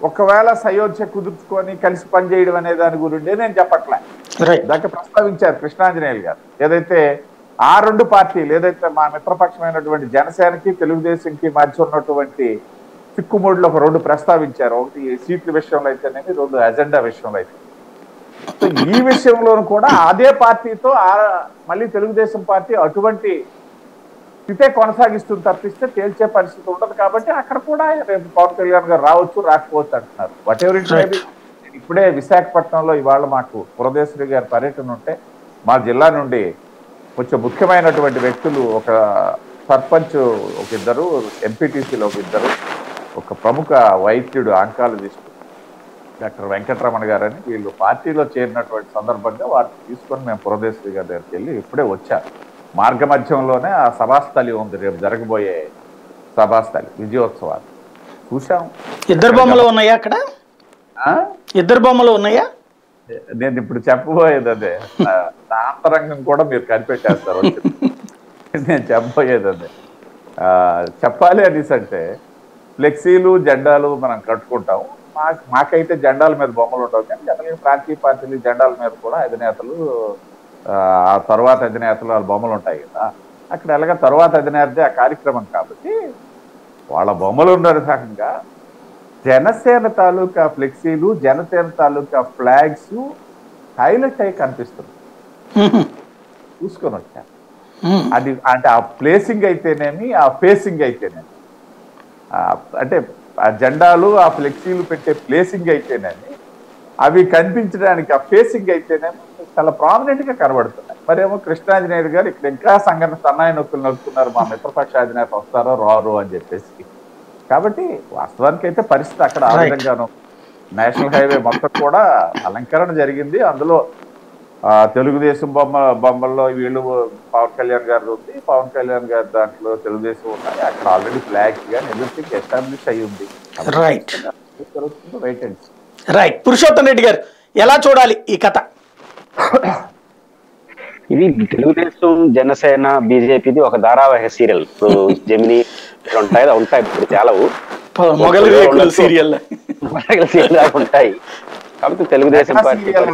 ఒకవేళ సయోధ్య కుదుర్చుకొని కలిసి పనిచేయడం అనే దాని గురిండే నేను చెప్పట్లే. దాకా ప్రస్తావించారు కృష్ణాంజనేయులు గారు. ఏదైతే ఆ 2 పార్టీలు ఏదైతే మా మిత్రపక్షమైనటువంటి జనసేనకి తెలుగుదేశంకి మధ్య ఉన్నటువంటి చిక్కుముడిలో ఒక 2 ప్రస్తావించారు. ఒకటి సీట్ల విషయంలో అయితేనేమి, 2 అజెండా విషయంలో అయితే. సో ఈ విషయంలోనూ కూడా అదే పార్టీతో మళ్ళీ తెలుగుదేశం పార్టీ అటువంటి స్థితే కొనసాగిస్తుంది తప్పిస్తే తేల్చే పరిస్థితి ఉండదు. కాబట్టి అక్కడ కూడా రేపు పవన్ కళ్యాణ్ గారు రావచ్చు రాకపోవచ్చు అంటున్నారు. What ever it maybe. ఇప్పుడే విశాఖపట్నంలో ఇవాళ మాకు పురదేశ్వరి గారి పర్యటన ఉంటే మా జిల్లా నుండి కొంచెం ముఖ్యమైనటువంటి వ్యక్తులు, ఒక సర్పంచ్ ఒక 2, ఎంపీటీసీలో ఒక 2, ఒక ప్రముఖ వైద్యుడు ఆంకాలజిస్ట్ డాక్టర్ వెంకటరమణ గారని వీళ్ళు పార్టీలో చేరినటువంటి సందర్భంగా వాటిని తీసుకొని మేము పురదేశ్వరి గారి దగ్గరికి వెళ్ళి ఇప్పుడే వచ్చారు. మార్గ మధ్యంలోనే ఆ సభాస్థలి ఉంది, రేపు జరగబోయే సభాస్థలి విజయోత్సవాలు చూసాం. 2 బొమ్మలు ఉన్నాయా అక్కడ? 2 బొమ్మలు ఉన్నాయా? నేను ఇప్పుడు చెప్పబోయేది అదే. నా అంతరంగం కూడా మీరు కనిపెట్టేస్తారు. నేను చెప్పబోయేది అదే. చెప్పాలి అనేసి అంటే ఫ్లెక్సీలు జెండాలు మనం కట్టుకుంటాం. మాకైతే జెండాల మీద బొమ్మలు ఉండవు, కానీ జనరల్గా ప్రాంతీయ పార్టీలు జెండాల మీద కూడా అధినేతలు ఆ తర్వాత అధినేతలు వాళ్ళ బొమ్మలు ఉంటాయి కదా. అక్కడ ఎలాగ తర్వాత అధినేతదే ఆ కార్యక్రమం కాబట్టి వాళ్ళ బొమ్మలు ఉన్న రకంగా జనసేన తాలూకా ఫ్లెక్సీలు, జనసేన తాలూకా ఫ్లాగ్స్ హైలైట్ అయి కనిపిస్తుంది. చూసుకొని వచ్చాను. అది అంటే ఆ ప్లేసింగ్ అయితేనేమి, ఆ ఫేసింగ్ అయితేనేమి, అంటే ఆ జెండాలు ఆ ఫ్లెక్సీలు పెట్టే ప్లేసింగ్ అయితేనేమి, అవి కనిపించడానికి ఆ ఫేసింగ్ అయితేనేమి చాలా ప్రామినెంట్ గా కనబడుతున్నాయి. మరేమో కృష్ణాంజనేయుడు గారు ఇక్కడ ఇంకా సంఘటన సన్నాయి నొక్కులు నొక్కుతున్నారు, మా మిత్రపక్ష అధినేత వస్తారో రారు అని చెప్పేసి. కాబట్టి వాస్తవానికి అయితే పరిస్థితి అక్కడ ఆ విధంగాను నేషనల్ హైవే మొత్తం కూడా అలంకరణ జరిగింది. అందులో తెలుగుదేశం బొమ్మల్లో వీళ్ళు పవన్ కళ్యాణ్ గారు ఉంది, పవన్ కళ్యాణ్ గారి దాంట్లో తెలుగుదేశం ఉన్నాయి. అక్కడ ఆల్రెడీ ఫ్లాగ్స్ కానీ ఎవ్రీథింగ్ ఎస్టాబ్లిష్ అయ్యి ఉంది. జరుగుతుందో wait and see. Right. Purushottam Reddy గారు ఎలా చూడాలి ఈ కథ? ఇది తెలుగుదేశం, జనసేన, బీజేపీది ఒక ధారావాహిక సీరియల్. ఇప్పుడు జమిని ఉంటాయి ఇప్పుడు చాలా మొగలి రేకులు సీరియల్ ఉంటాయి. కాబట్టి తెలుగుదేశం పార్టీ ఇక్కడ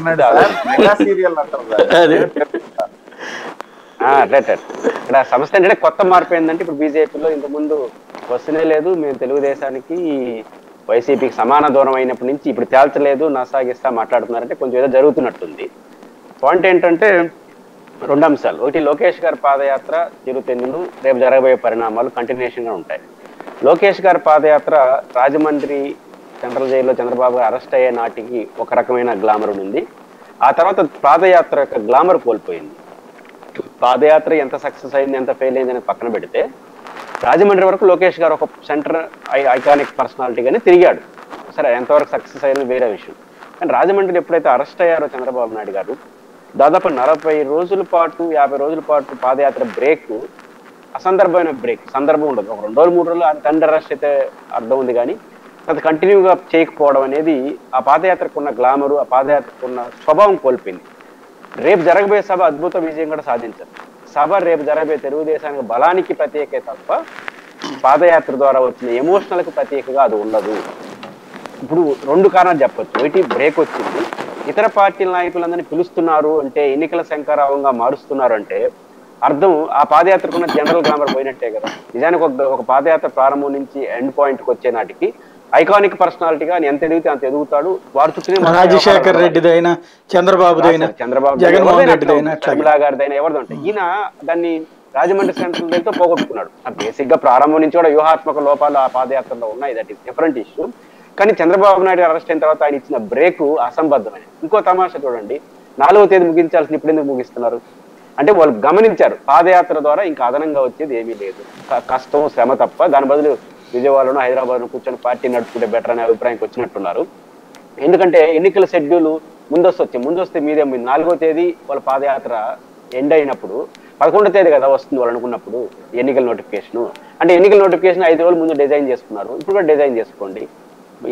సమస్య ఏంటంటే కొత్త మార్పు ఏంటంటే ఇప్పుడు బీజేపీలో ఇంతకుముందు వస్తూనే లేదు, మేము తెలుగుదేశానికి వైసీపీకి సమాన దూరం అయినప్పటి నుంచి ఇప్పుడు తేల్చలేదు, నసాగిస్తా మాట్లాడుతున్నారంటే కొంచెం ఏదో జరుగుతున్నట్టుంది. పాయింట్ ఏంటంటే రెండు అంశాలు. ఒకటి, లోకేష్ గారి పాదయాత్ర, చిరుతెన్నులు, రేపు జరగబోయే పరిణామాలు కంటిన్యూషన్ గా ఉంటాయి. లోకేష్ గారి పాదయాత్ర రాజమండ్రి సెంట్రల్ జైల్లో చంద్రబాబు గారు అరెస్ట్ అయ్యే నాటికి ఒక రకమైన గ్లామర్ ఉంది. ఆ తర్వాత పాదయాత్ర యొక్క గ్లామర్ కోల్పోయింది. పాదయాత్ర ఎంత సక్సెస్ అయింది, ఎంత ఫెయిల్ అయింది అని పక్కన పెడితే రాజమండ్రి వరకు లోకేష్ గారు ఒక సెంటర్ ఐకానిక్ పర్సనాలిటీగానే తిరిగాడు. సరే, ఎంతవరకు సక్సెస్ అయ్యింది వేరే విషయం. కానీ రాజమండ్రిలో ఎప్పుడైతే అరెస్ట్ అయ్యారో చంద్రబాబు నాయుడు గారు, దాదాపు 40 రోజుల పాటు 50 రోజుల పాటు పాదయాత్ర బ్రేక్, అసందర్భమైన బ్రేక్, సందర్భం ఉండదు. ఒక 2 రోజులు 3 రోజులు తండ్రి అరెస్ట్ అయితే అర్థం ఉంది, కానీ అది కంటిన్యూగా చేయకపోవడం అనేది ఆ పాదయాత్రకు ఉన్న గ్లామరు, ఆ పాదయాత్రకు ఉన్న స్వభావం కోల్పోయింది. రేపు జరగబోయే సభ అద్భుత విజయం కూడా సాధించారు. సభ రేపు జరగబోయే తెలుగుదేశానికి బలానికి ప్రత్యేకే తప్ప పాదయాత్ర ద్వారా వచ్చిన ఎమోషనల్కి ప్రత్యేకగా అది ఉండదు. ఇప్పుడు 2 కారణాలు చెప్పచ్చు. ఒకటి, బ్రేక్ వచ్చింది. ఇతర పార్టీల నాయకులందరినీ పిలుస్తున్నారు అంటే, ఎన్నికల శంకరావంగా మారుస్తున్నారు అంటే అర్థం ఆ పాదయాత్రకున్న జనరల్ గ్లామర్ పోయినట్టే కదా. నిజానికి ఒక పాదయాత్ర ప్రారంభం నుంచి ఎండ్ పాయింట్కి వచ్చే నాటికి ఐకానిక్ పర్సనాలిటీగా ఎంత ఎదిగితే అంత ఎదుగుతాడు. వారు చుట్టూ రాజశేఖర్ రెడ్డిదైనా, చంద్రబాబుదైనా, జగన్మోహన్ రెడ్డిదైనా, షర్మిలా గారిదైనా ఎవరిదంటే ఈయన దాన్ని రాజమండ్రి సెంట్రల్ తో పోగొట్టుకున్నాడు. బేసిక్ గా ప్రారంభం నుంచి కూడా వ్యూహాత్మక లోపాలు ఆ పాదయాత్రలో ఉన్నాయి. That is different issue. కానీ చంద్రబాబు నాయుడు అరెస్ట్ అయిన తర్వాత ఆయన ఇచ్చిన బ్రేక్ అసంబద్ధమైన. ఇంకో తమాషా చూడండి, 4వ తేదీ ముగించాల్సిన ఇప్పుడు ఎందుకు ముగిస్తున్నారు అంటే వాళ్ళు గమనించారు పాదయాత్ర ద్వారా ఇంకా అదనంగా వచ్చేది ఏమీ లేదు, కష్టం శ్రమ తప్ప. దాని బదులు విజయవాడలో హైదరాబాద్లో కూర్చొని పార్టీ నడుపుకుంటే బెటర్ అనే అభిప్రాయంకి వచ్చినట్టున్నారు. ఎందుకంటే ఎన్నికల షెడ్యూల్ ముందొస్తే మీదే 4వ తేదీ వాళ్ళ పాదయాత్ర ఎండ్ అయినప్పుడు 11వ తేదీ కదా వస్తుంది వాళ్ళు అనుకున్నప్పుడు ఎన్నికల నోటిఫికేషన్. అంటే ఎన్నికల నోటిఫికేషన్ 5 రోజుల ముందు డిజైన్ చేసుకున్నారు. ఇప్పుడు కూడా డిజైన్ చేసుకోండి.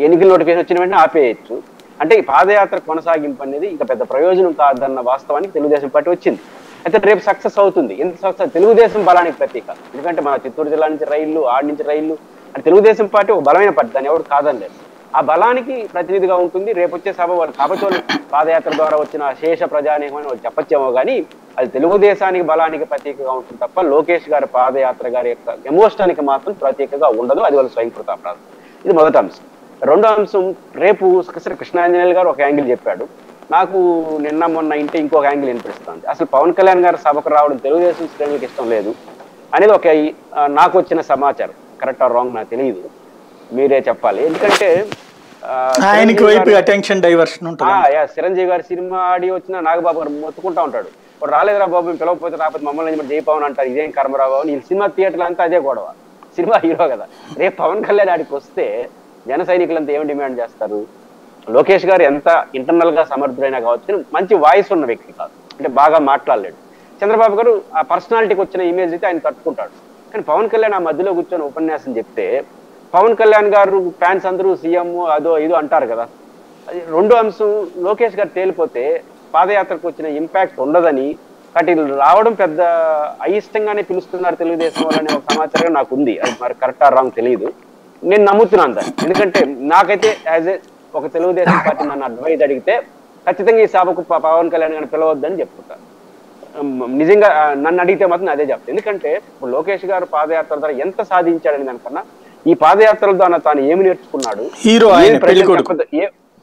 ఎన్నికల నోటిఫికేషన్ వచ్చిన వెంటనే ఆపేయచ్చు. అంటే ఈ పాదయాత్ర కొనసాగింపు అనేది ఇంకా పెద్ద ప్రయోజనం కాదన్న వాస్తవానికి తెలుగుదేశం పార్టీ వచ్చింది. అయితే రేపు సక్సెస్ అవుతుంది. ఎంత సక్సెస్? తెలుగుదేశం బలానికి ప్రతీక. ఎందుకంటే మన చిత్తూరు జిల్లా నుంచి రైళ్లు, ఆడి నుంచి రైళ్లు, అంటే తెలుగుదేశం పార్టీ ఒక బలమైన పార్టీ, దాన్ని ఎవరు కాదనలేదు. ఆ బలానికి ప్రతినిధిగా ఉంటుంది రేపు వచ్చే సభ. వాళ్ళు కాబట్టి వాళ్ళు పాదయాత్ర ద్వారా వచ్చిన శేష ప్రజానీకమైన వాళ్ళు చెప్పచ్చేమో, కానీ అది తెలుగుదేశానికి బలానికి ప్రతీకగా ఉంటుంది తప్ప లోకేష్ గారి పాదయాత్ర గారి యొక్క ఎమోషనానికి మాత్రం ప్రతీకగా ఉండదు. అది వాళ్ళ స్వయంకృత అపరాధం. ఇది మొదటి అంశం. రెండో అంశం, రేపు కృష్ణాంజనేయులు గారు ఒక యాంగిల్ చెప్పాడు. నాకు నిన్న మొన్న ఇంకొక యాంగిల్ వినిపిస్తుంది. అసలు పవన్ కళ్యాణ్ గారు సభకు రావడం తెలుగుదేశం శ్రేణులకు ఇష్టం లేదు అనేది ఒక నాకు వచ్చిన సమాచారం. కరెక్ట్ ఆర్ రాంగ్ నాకు తెలియదు, మీరే చెప్పాలి. ఎందుకంటే చిరంజీవి గారి సినిమా ఆడి వచ్చిన నాగబాబు గారు మొత్తుకుంటా ఉంటాడు, వాడు రాలేదురా బాబు, పిలవకపోతే రాకపోతే మమ్మల్ని జయపవన్ అంటారు, ఇదేం కర్మరావు. ఈ సినిమా థియేటర్లు అంతా అదే గొడవ. సినిమా హీరో కదా. రేపు పవన్ కళ్యాణ్ ఆడికి వస్తే జన సైనికులంతా ఏమి డిమాండ్ చేస్తారు? లోకేష్ గారు ఎంత ఇంటర్నల్ గా సమర్థుడైనా కావచ్చు, మంచి వాయిస్ ఉన్న వ్యక్తి కాదు, అంటే బాగా మాట్లాడలేడు. చంద్రబాబు గారు ఆ పర్సనాలిటీకి వచ్చిన ఇమేజ్ అయితే ఆయన తట్టుకుంటాడు. కానీ పవన్ కళ్యాణ్ ఆ మధ్యలో కూర్చొని ఉపన్యాసం చెప్తే పవన్ కళ్యాణ్ గారు ఫ్యాన్స్ అందరూ సీఎం అదో ఇదో అంటారు కదా. అది రెండో అంశం. లోకేష్ గారు తేలిపోతే పాదయాత్రకు వచ్చిన ఇంపాక్ట్ ఉండదని, కాబట్టి రావడం పెద్ద అయిష్టంగానే పిలుస్తున్నారు తెలుగుదేశం వాళ్ళనే ఒక సమాచారం నాకు ఉంది. అది మరి కరెక్ట్ ఆర్ రాంగ్ తెలియదు, నేను నమ్ముతున్నాను దాన్ని. ఎందుకంటే నాకైతే యాజ్ ఏ ఒక తెలుగుదేశం పార్టీ నన్ను అడ్వైజ్ అడిగితే ఖచ్చితంగా ఈ సభకు పవన్ కళ్యాణ్ గారిని పిలవద్దని చెప్పుకుంటాను. నిజంగా నన్ను అడిగితే మాత్రం అదే చెప్తాను. ఎందుకంటే ఇప్పుడు లోకేష్ గారు పాదయాత్ర ద్వారా ఎంత సాధించాడని దానికన్నా ఈ పాదయాత్రల ద్వారా తాను ఏమి నేర్చుకున్నాడు,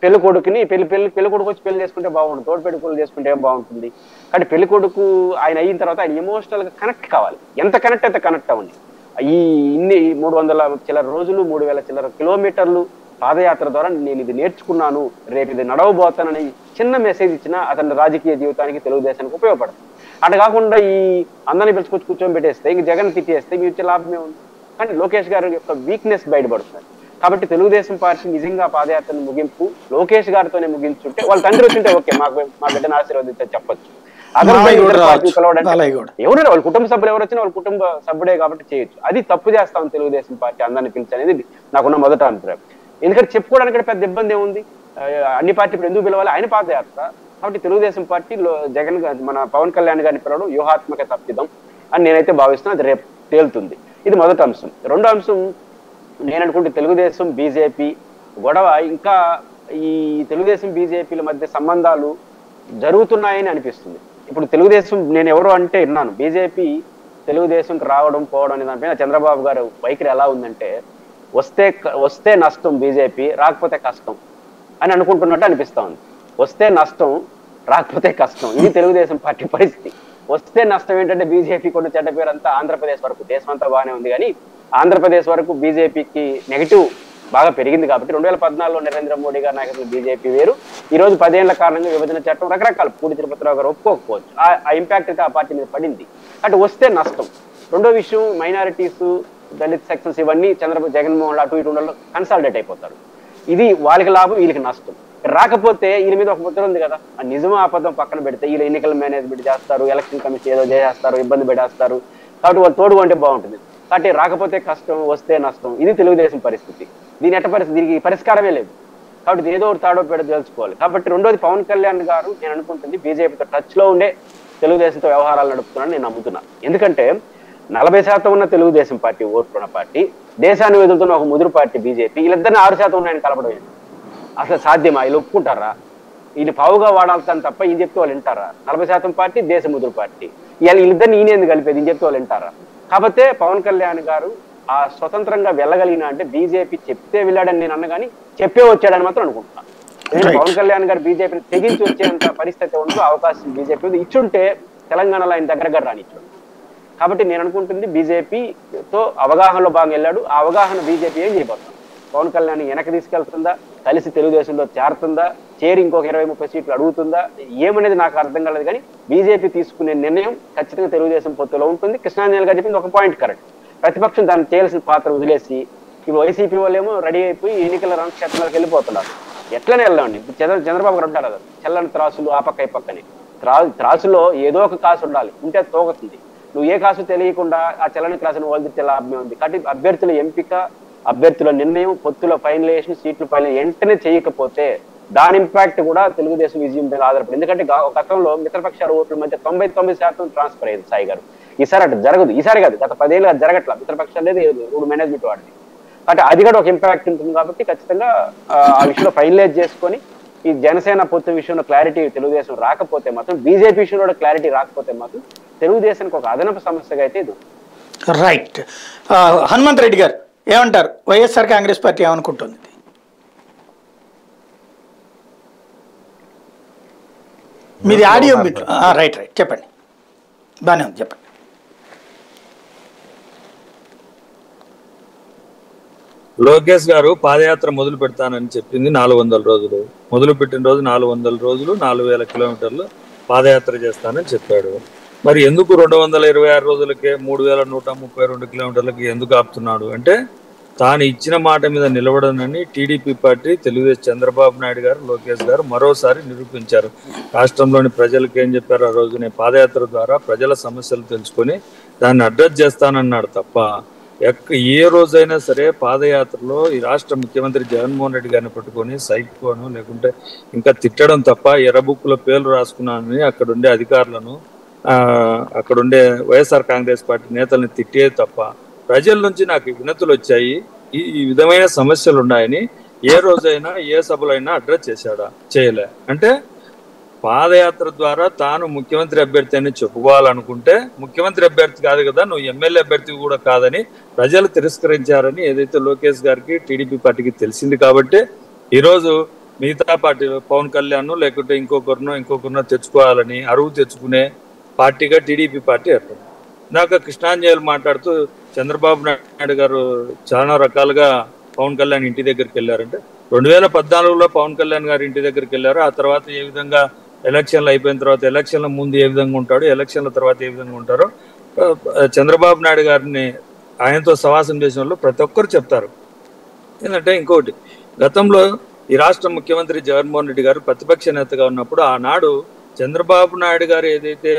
పెళ్లి కొడుకుని పెళ్లి కొడుకు వచ్చి పెళ్లి చేసుకుంటే బాగుంటుంది, తోడు పెళ్లి కొడుకు చేసుకుంటే ఏం బాగుంటుంది. కానీ పెళ్లి కొడుకు ఆయన అయిన తర్వాత ఆయన ఎమోషనల్ గా కనెక్ట్ కావాలి. ఎంత కనెక్ట్ అయితే కనెక్ట్ అవ్వండి. ఈ 300 చిల్లర రోజులు 3000 చిల్లర కిలోమీటర్లు పాదయాత్ర ద్వారా నేను ఇది నేర్చుకున్నాను, రేపు ఇది నడవబోతానని చిన్న మెసేజ్ ఇచ్చినా అతని రాజకీయ జీవితానికి తెలుగుదేశానికి ఉపయోగపడుతుంది. అటు కాకుండా ఈ అందరినీ పిలుచుకొచ్చి కూర్చొని పెట్టేస్తే, ఇంక జగన్ తిట్టేస్తే మీ వచ్చే లాభమే ఉంది. కానీ లోకేష్ గారి యొక్క వీక్నెస్ బయటపడుతుంది. కాబట్టి తెలుగుదేశం పార్టీ నిజంగా పాదయాత్రను ముగింపు లోకేష్ గారితోనే ముగించుంటే, వాళ్ళ తండ్రి వచ్చింటే ఓకే, మా బిడ్డను ఆశీర్వదించే చెప్పొచ్చు. ఎవరు వాళ్ళ కుటుంబ సభ్యులు ఎవరు వచ్చినా వాళ్ళ కుటుంబ సభ్యుడే కాబట్టి చేయొచ్చు. అది తప్పు చేస్తాం తెలుగుదేశం పార్టీ అందరిని పిలిచి అనేది నాకున్న మొదట అభిప్రాయం. ఎందుకంటే చెప్పుకోవడానికి కూడా పెద్ద ఇబ్బంది ఏముంది. అన్ని పార్టీ ఇప్పుడు ఎందుకు పిలవాలి, ఆయన పాదయాత్ర కాబట్టి తెలుగుదేశం పార్టీలో జగన్ మన పవన్ కళ్యాణ్ గారిని పిలవడం వ్యూహాత్మక తప్పిదం అని నేనైతే భావిస్తున్నా. అది రేపు తేలుతుంది. ఇది మొదటి అంశం. రెండో అంశం, నేను అనుకుంటే తెలుగుదేశం బీజేపీ గొడవ ఇంకా ఈ తెలుగుదేశం బీజేపీల మధ్య సంబంధాలు జరుగుతున్నాయని అనిపిస్తుంది. ఇప్పుడు తెలుగుదేశం, నేను ఎవరు అంటే విన్నాను, బీజేపీ తెలుగుదేశంకి రావడం పోవడం అనే దానిపైన చంద్రబాబు గారు వైఖరి ఎలా ఉందంటే వస్తే నష్టం బీజేపీ, రాకపోతే కష్టం అని అనుకుంటున్నట్టు అనిపిస్తా ఉంది. వస్తే నష్టం, రాకపోతే కష్టం, ఇది తెలుగుదేశం పార్టీ పరిస్థితి. వస్తే నష్టం ఏంటంటే బీజేపీ కొన్ని చెడ్డ పేరు అంతా ఆంధ్రప్రదేశ్ వరకు, దేశం అంతా బాగానే ఉంది కానీ ఆంధ్రప్రదేశ్ వరకు బీజేపీకి నెగిటివ్ బాగా పెరిగింది. కాబట్టి 2014లో నరేంద్ర మోడీ గారి నాయకత్వంలో బీజేపీ వేరు, ఈ రోజు 10 ఏళ్ల కారణంగా విభజన చట్టం రకరకాల పూడి తిరుపతిరావు గారు ఒప్పుకోకపోవచ్చు, ఆ ఇంపాక్ట్ అయితే ఆ పార్టీ మీద పడింది. అంటే వస్తే నష్టం. రెండో విషయం, మైనారిటీస్, దళిత్ సెక్షన్స్ ఇవన్నీ జగన్మోహన్ అటు ఇటు ఉండలో కన్సాలిడేట్ అయిపోతారు. ఇది వాళ్ళకి లాభం, వీళ్ళకి నష్టం. రాకపోతే వీళ్ళ మీద ఒక ముద్ర ఉంది కదా, ఆ నిజం ఆపదం పక్కన పెడితే వీళ్ళు ఎన్నికల మేనేజ్మెంట్ చేస్తారు, ఎలక్షన్ కమిషన్ ఏదో చేస్తారు, ఇబ్బంది పెట్టేస్తారు. కాబట్టి వాళ్ళు తోడుగా ఉంటే బాగుంటుంది. కాబట్టి రాకపోతే కష్టం, వస్తే నష్టం, ఇది తెలుగుదేశం పరిస్థితి. దీనికి పరిష్కారమే లేదు. కాబట్టి ఏదో ఒకటి తాడో పెడ తెలుసుకోవాలి. కాబట్టి రెండోది, పవన్ కళ్యాణ్ గారు నేను అనుకుంటుంది బీజేపీతో టచ్ లో ఉండే తెలుగుదేశంతో వ్యవహారాలు నడుపుతున్నారని నేను నమ్ముతున్నా. ఎందుకంటే 40% ఉన్న తెలుగుదేశం పార్టీ ఓట్లున్న పార్టీ, దేశాన్ని వెదులుతున్న ఒక ముదురు పార్టీ బీజేపీ, వీళ్ళిద్దరిని 6% ఉన్నాయని కలపడం అసలు సాధ్యమా? వీళ్ళు ఒప్పుకుంటారా? వీళ్ళు పావుగా వాడాల్తాను తప్ప ఈయన చెప్తే వాళ్ళు వింటారా? 40% పార్టీ, దేశ ముదురు పార్టీ, వీళ్ళిద్దరిని ఈయన ఎందుకు కలిపేది, ఈయన చెప్తే వాళ్ళు వింటారా? కాకపోతే పవన్ కళ్యాణ్ గారు ఆ స్వతంత్రంగా వెళ్ళగలిగిన అంటే బీజేపీ చెప్తే వెళ్ళాడని నేను అన్నగాని చెప్పే వచ్చాడని మాత్రం అనుకుంటున్నాను. పవన్ కళ్యాణ్ గారు బీజేపీని తెగించి వచ్చేంత పరిస్థితి ఉండదు, అవకాశం బీజేపీ ఇచ్చుంటే తెలంగాణలో ఆయన దగ్గరగా రానిచ్చాడు. కాబట్టి నేను అనుకుంటుంది బీజేపీతో అవగాహనలో బాగా వెళ్ళాడు. ఆ అవగాహన బీజేపీ ఏం చేయబోతుంది, పవన్ కళ్యాణ్ వెనక్కి తీసుకెళ్తుందా, కలిసి తెలుగుదేశంలో చేరుతుందా, చేరి ఇంకొక 20-30 సీట్లు అడుగుతుందా, ఏమనేది నాకు అర్థం కాలేదు. కానీ బీజేపీ తీసుకునే నిర్ణయం ఖచ్చితంగా తెలుగుదేశం పొత్తులో ఉంటుంది. కృష్ణాంజలి గారు చెప్పింది ఒక పాయింట్ కరెక్ట్. ప్రతిపక్షం దాన్ని చేయాల్సిన పాత్ర వదిలేసి ఇప్పుడు వైసీపీ వాళ్ళేమో రెడీ అయిపోయి ఎన్నికల రణక్షేత్రాలకు వెళ్ళిపోతున్నారు. ఎట్లనే వెళ్ళండి. చంద్రబాబు గారు అంటారు కదా, చల్లని త్రాసులు ఆ పక్క ఈ పక్కని. త్రాసులో ఏదో ఒక కాసు ఉండాలి, ఉంటే తోగుతుంది. నువ్వు ఏ కాసు తెలియకుండా ఆ చల్లని త్రాసును వదిలితే లాభమే ఉంది. కాబట్టి అభ్యర్థుల ఎంపిక, అభ్యర్థుల నిర్ణయం, పొత్తుల ఫైనలైజేషన్, సీట్లు ఫైనల్ వెంటనే చేయకపోతే దాని ఇంపాక్ట్ కూడా తెలుగుదేశం విజయం మీద ఆధారపడి. ఎందుకంటే గతంలో మిత్రపక్షాల ఓట్ల మధ్య 99% ట్రాన్స్ఫర్ అయ్యింది సాయి గారు. ఈసారి అటు జరగదు. ఈసారి కాదు, గత 10 ఏళ్ళు అది జరగట్లా. మిత్రపక్షాలు లేదు, మేనేజ్మెంట్ వాడిది. కాబట్టి అది కూడా ఒక ఇంపాక్ట్ ఉంటుంది. కాబట్టి ఖచ్చితంగా ఆ విషయంలో ఫైనలైజ్ చేసుకొని ఈ జనసేన పొత్తు విషయంలో క్లారిటీ తెలుగుదేశం రాకపోతే మాత్రం, బీజేపీ విషయంలో కూడా క్లారిటీ రాకపోతే మాత్రం తెలుగుదేశానికి ఒక అదనపు సమస్యగా అయితే ఇది. రైట్. హనుమంత్ రెడ్డి గారు ఏమంటారు, వైఎస్ఆర్ కాంగ్రెస్ పార్టీ ఏమనుకుంటుంది? మీది ఆడియో బిట్. రైట్ చెప్పండి, బాగానే ఉంది, చెప్పండి. లోకేష్ గారు పాదయాత్ర మొదలు పెడతానని చెప్పింది 400 రోజులు, మొదలు పెట్టిన రోజు 400 రోజులు 4000 కిలోమీటర్లు పాదయాత్ర చేస్తానని చెప్పాడు. మరి ఎందుకు 226 రోజులకే 3132 కిలోమీటర్లకి ఎందుకు ఆపుతున్నాడు అంటే, తాను ఇచ్చిన మాట మీద నిలబడనని టీడీపీ పార్టీ, తెలుగుదేశం చంద్రబాబు నాయుడు గారు, లోకేష్ గారు మరోసారి నిరూపించారు. రాష్ట్రంలోని ప్రజలకు ఏం చెప్పారు ఆ రోజునే, పాదయాత్ర ద్వారా ప్రజల సమస్యలు తెలుసుకొని దాన్ని అడ్రస్ చేస్తానన్నాడు తప్ప ఏ రోజైనా సరే పాదయాత్రలో ఈ రాష్ట్ర ముఖ్యమంత్రి జగన్మోహన్ రెడ్డి గారిని పట్టుకొని సైకోను లేకుంటే ఇంకా తిట్టడం తప్ప, ఎర్రబుక్కులో పేర్లు రాసుకున్నానని అక్కడుండే అధికారులను, అక్కడుండే వైఎస్ఆర్ కాంగ్రెస్ పార్టీ నేతల్ని తిట్టేది తప్ప ప్రజల నుంచి నాకు వినతులు వచ్చాయి, ఈ విధమైన సమస్యలు ఉన్నాయని ఏ రోజైనా ఏ సభలైనా అడ్రస్ చేశాడా? చేయలే. అంటే పాదయాత్ర ద్వారా తాను ముఖ్యమంత్రి అభ్యర్థి అని చెప్పుకోవాలనుకుంటే, ముఖ్యమంత్రి అభ్యర్థి కాదు కదా, నువ్వు ఎమ్మెల్యే అభ్యర్థి కూడా కాదని ప్రజలు తిరస్కరించారని ఏదైతే లోకేష్ గారికి, టీడీపీ పార్టీకి తెలిసింది. కాబట్టి ఈరోజు మిగతా పార్టీలు పవన్ కళ్యాణ్ లేకుంటే ఇంకొకరినో తెచ్చుకోవాలని అరువు తెచ్చుకునే పార్టీగా టీడీపీ పార్టీ ఏర్పడింది. ఇందాక కృష్ణాంజలి మాట్లాడుతూ చంద్రబాబు నాయుడు గారు చాలా రకాలుగా పవన్ కళ్యాణ్ ఇంటి దగ్గరికి వెళ్ళారంటే, 2014లో పవన్ కళ్యాణ్ గారు ఇంటి దగ్గరికి వెళ్ళారు. ఆ తర్వాత ఏ విధంగా ఎలక్షన్లు అయిపోయిన తర్వాత, ఎలక్షన్ల ముందు ఏ విధంగా ఉంటాడో, ఎలక్షన్ల తర్వాత ఏ విధంగా ఉంటారో చంద్రబాబు నాయుడు గారిని ఆయనతో సవాసం చేసిన వాళ్ళు ప్రతి ఒక్కరు చెప్తారు. ఏంటంటే ఇంకొకటి, గతంలో ఈ రాష్ట్ర ముఖ్యమంత్రి జగన్మోహన్ రెడ్డి గారు ప్రతిపక్ష నేతగా ఉన్నప్పుడు ఆనాడు చంద్రబాబు నాయుడు గారు ఏదైతే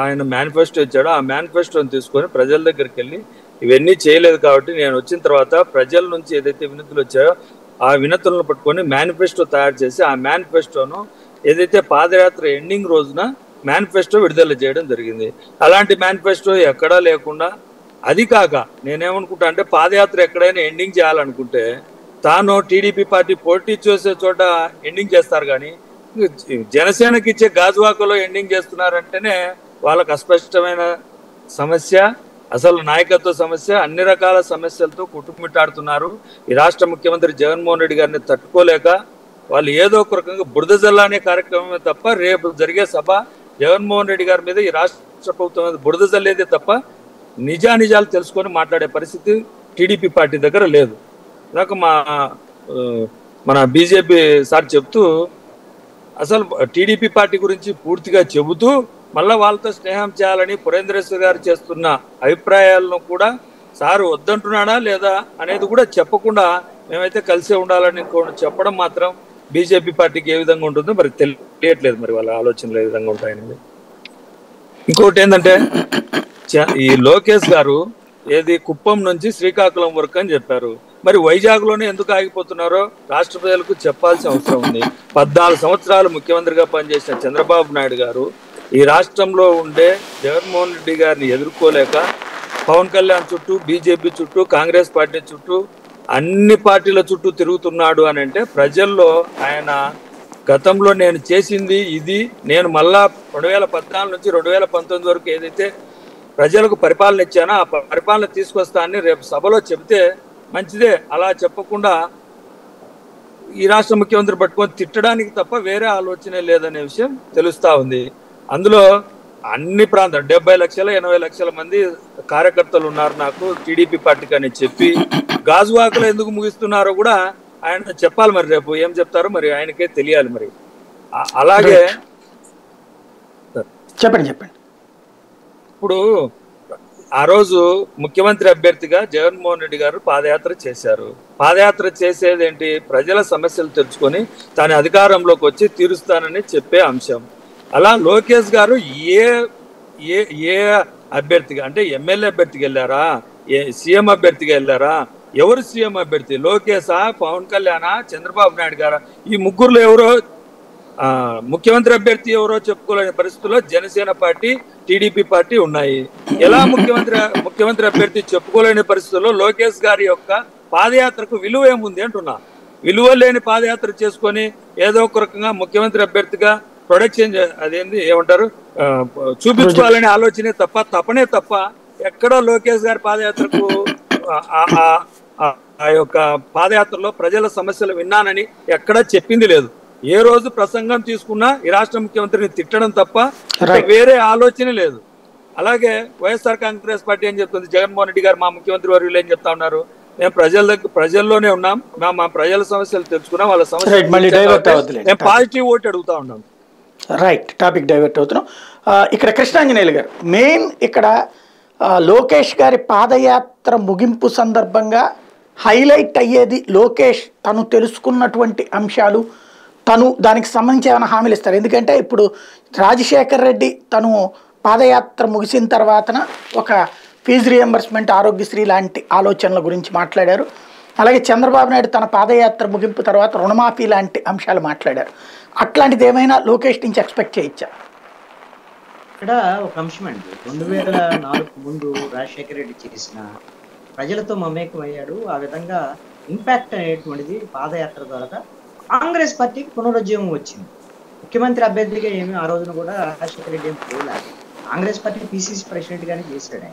ఆయన మేనిఫెస్టో ఇచ్చాడో ఆ మేనిఫెస్టోని తీసుకొని ప్రజల దగ్గరికి వెళ్ళి ఇవన్నీ చేయలేదు కాబట్టి నేను వచ్చిన తర్వాత ప్రజల నుంచి ఏదైతే వినతులు వచ్చాయో ఆ వినతులను పట్టుకొని మేనిఫెస్టో తయారు చేసి ఆ మేనిఫెస్టోను ఏదైతే పాదయాత్ర ఎండింగ్ రోజున మేనిఫెస్టో విడుదల చేయడం జరిగింది. అలాంటి మేనిఫెస్టో ఎక్కడా లేకుండా, అది కాక నేనేమనుకుంటా అంటే పాదయాత్ర ఎక్కడైనా ఎండింగ్ చేయాలనుకుంటే తాను టీడీపీ పార్టీ పోటీ చేసే చోట ఎండింగ్ చేస్తారు, కానీ జనసేనకి ఇచ్చే గాజువాకలో ఎండింగ్ చేస్తున్నారంటేనే వాళ్ళకు అస్పష్టమైన సమస్య, అసలు నాయకత్వ సమస్య, అన్ని రకాల సమస్యలతో కుట్టుమిట్టాడుతున్నారు. ఈ రాష్ట్ర ముఖ్యమంత్రి జగన్మోహన్ రెడ్డి గారిని తట్టుకోలేక వాళ్ళు ఏదో ఒక రకంగా బురద జల్లానే కార్యక్రమమే తప్ప రేపు జరిగే సభ జగన్మోహన్ రెడ్డి గారి మీద, ఈ రాష్ట్ర ప్రభుత్వం మీద బురద జల్లేదే తప్ప నిజానిజాలు తెలుసుకొని మాట్లాడే పరిస్థితి టీడీపీ పార్టీ దగ్గర లేదు. నాకు మన బీజేపీ సార్ చెప్తూ అసలు టీడీపీ పార్టీ గురించి పూర్తిగా చెబుతూ మళ్ళా వాళ్ళతో స్నేహం చేయాలని పురేంద్రేశ్వర్ గారు చేస్తున్న అభిప్రాయాలను కూడా సారు వద్దంటున్నాడా లేదా అనేది కూడా చెప్పకుండా మేమైతే కలిసే ఉండాలని చెప్పడం మాత్రం బీజేపీ పార్టీకి ఏ విధంగా ఉంటుందో మరి తెలియట్లేదు. మరి వాళ్ళ ఆలోచనలు ఏ విధంగా ఉంటాయనేది. ఇంకోటి ఏంటంటే ఈ లోకేష్ గారు ఏది కుప్పం నుంచి శ్రీకాకుళం వరకు అని చెప్పారు. మరి వైజాగ్ లోనే ఎందుకు ఆగిపోతున్నారో రాష్ట్ర ప్రజలకు చెప్పాల్సిన అవసరం ఉంది. 14 సంవత్సరాలు ముఖ్యమంత్రిగా పనిచేసిన చంద్రబాబు నాయుడు గారు ఈ రాష్ట్రంలో ఉండే జగన్మోహన్ రెడ్డి గారిని ఎదుర్కోలేక పవన్ కళ్యాణ్ చుట్టూ, బీజేపీ చుట్టూ, కాంగ్రెస్ పార్టీ చుట్టూ, అన్ని పార్టీల చుట్టూ తిరుగుతున్నాడు అని అంటే ప్రజల్లో ఆయన గతంలో నేను చేసింది ఇది, నేను మళ్ళా 2014 నుంచి 2019 వరకు ఏదైతే ప్రజలకు పరిపాలన ఇచ్చానో ఆ పరిపాలన తీసుకొస్తా అని రేపు సభలో చెబితే మంచిదే. అలా చెప్పకుండా ఈ రాష్ట్ర ముఖ్యమంత్రి పట్టుకొని తిట్టడానికి తప్ప వేరే ఆలోచనే లేదనే విషయం తెలుస్తా ఉంది. అందులో అన్ని ప్రాంతాలు 70 లక్షల 80 లక్షల మంది కార్యకర్తలు ఉన్నారు నాకు టీడీపీ పార్టీకి అని చెప్పి గాజువాకలో ఎందుకు ముగిస్తున్నారో కూడా ఆయన చెప్పాలి. మరి రేపు ఏం చెప్తారో మరి ఆయనకే తెలియాలి. మరి అలాగే చెప్పండి. ఇప్పుడు ఆ రోజు ముఖ్యమంత్రి అభ్యర్థిగా జగన్మోహన్ రెడ్డి గారు పాదయాత్ర చేశారు. పాదయాత్ర చేసేది ఏంటి? ప్రజల సమస్యలు తెలుసుకొని తాను అధికారంలోకి వచ్చి తీరుస్తానని చెప్పే అంశం. అలా లోకేష్ గారు ఏ అభ్యర్థిగా అంటే ఎమ్మెల్యే అభ్యర్థికి వెళ్ళారా, సీఎం అభ్యర్థిగా వెళ్ళారా? ఎవరు సీఎం అభ్యర్థి? లోకేషా, పవన్ కళ్యాణా, చంద్రబాబు నాయుడు గారా? ఈ ముగ్గురులో ఎవరో ముఖ్యమంత్రి అభ్యర్థి ఎవరో చెప్పుకోలేని పరిస్థితుల్లో జనసేన పార్టీ, టీడీపీ పార్టీ ఉన్నాయి. ఎలా ముఖ్యమంత్రి అభ్యర్థి చెప్పుకోలేని పరిస్థితుల్లో లోకేష్ గారి యొక్క పాదయాత్రకు విలువ ఏముంది అంటున్నా. విలువ లేని పాదయాత్ర చేసుకొని ఏదో ఒక రకంగా ముఖ్యమంత్రి అభ్యర్థిగా ప్రొడక్షన్ అదేంది ఏమంటారు చూపించుకోవాలనే ఆలోచనే తప్ప తపనే తప్ప ఎక్కడ లోకేష్ గారి పాదయాత్రకు ఆ యొక్క పాదయాత్రలో ప్రజల సమస్యలు విన్నానని ఎక్కడా చెప్పింది లేదు. ఏ రోజు ప్రసంగం తీసుకున్నా ఈ రాష్ట్ర ముఖ్యమంత్రిని తిట్టడం తప్ప వేరే ఆలోచన లేదు. అలాగే వైఎస్ఆర్ కాంగ్రెస్ పార్టీ ఏం చెప్తుంది? జగన్మోహన్ రెడ్డి గారు మా ముఖ్యమంత్రి వర్యులు ఏం చెప్తా ఉన్నారు? మేము ప్రజల్లోనే ఉన్నాం, మా ప్రజల సమస్యలు తెలుసుకున్నాం, వాళ్ళ సమస్యలు మేము పాజిటివ్ ఓటు అడుగుతా ఉన్నాం. రైట్, టాపిక్ డైవర్ట్ అవుతున్నాం. ఇక్కడ కృష్ణాంజనేయులు గారు మెయిన్ ఇక్కడ లోకేష్ గారి పాదయాత్ర ముగింపు సందర్భంగా హైలైట్ అయ్యేది లోకేష్ తను తెలుసుకున్నటువంటి అంశాలు, తను దానికి సంబంధించి ఏమైనా హామీలు ఇస్తారు. ఎందుకంటే ఇప్పుడు రాజశేఖర్ రెడ్డి తను పాదయాత్ర ముగిసిన తర్వాతన ఒక ఫీజు రియంబర్స్మెంట్, ఆరోగ్యశ్రీ లాంటి ఆలోచనల గురించి మాట్లాడారు. అలాగే చంద్రబాబు నాయుడు తన పాదయాత్ర ముగింపు తర్వాత రుణమాఫీ లాంటి అంశాలు మాట్లాడారు. అట్లాంటిది ఏమైనా లోకేష్ నుంచి ఎక్స్పెక్ట్ చేయొచ్చా? ఇక్కడ ఒక అంశం అండి, 2004 ముందు రాజశేఖర రెడ్డి చేసిన ప్రజలతో మమేకం అయ్యాడు. ఆ విధంగా ఇంపాక్ట్ అనేటువంటిది పాదయాత్ర ద్వారా కాంగ్రెస్ పార్టీకి పునరుజ్జీవం వచ్చింది. ముఖ్యమంత్రి అభ్యర్థిగా ఏమి ఆ రోజున కూడా రాజశేఖర రెడ్డి ఏం పోలేదు. కాంగ్రెస్ పార్టీ పిసిసి ప్రెసిడెంట్ గానే చేశాడు.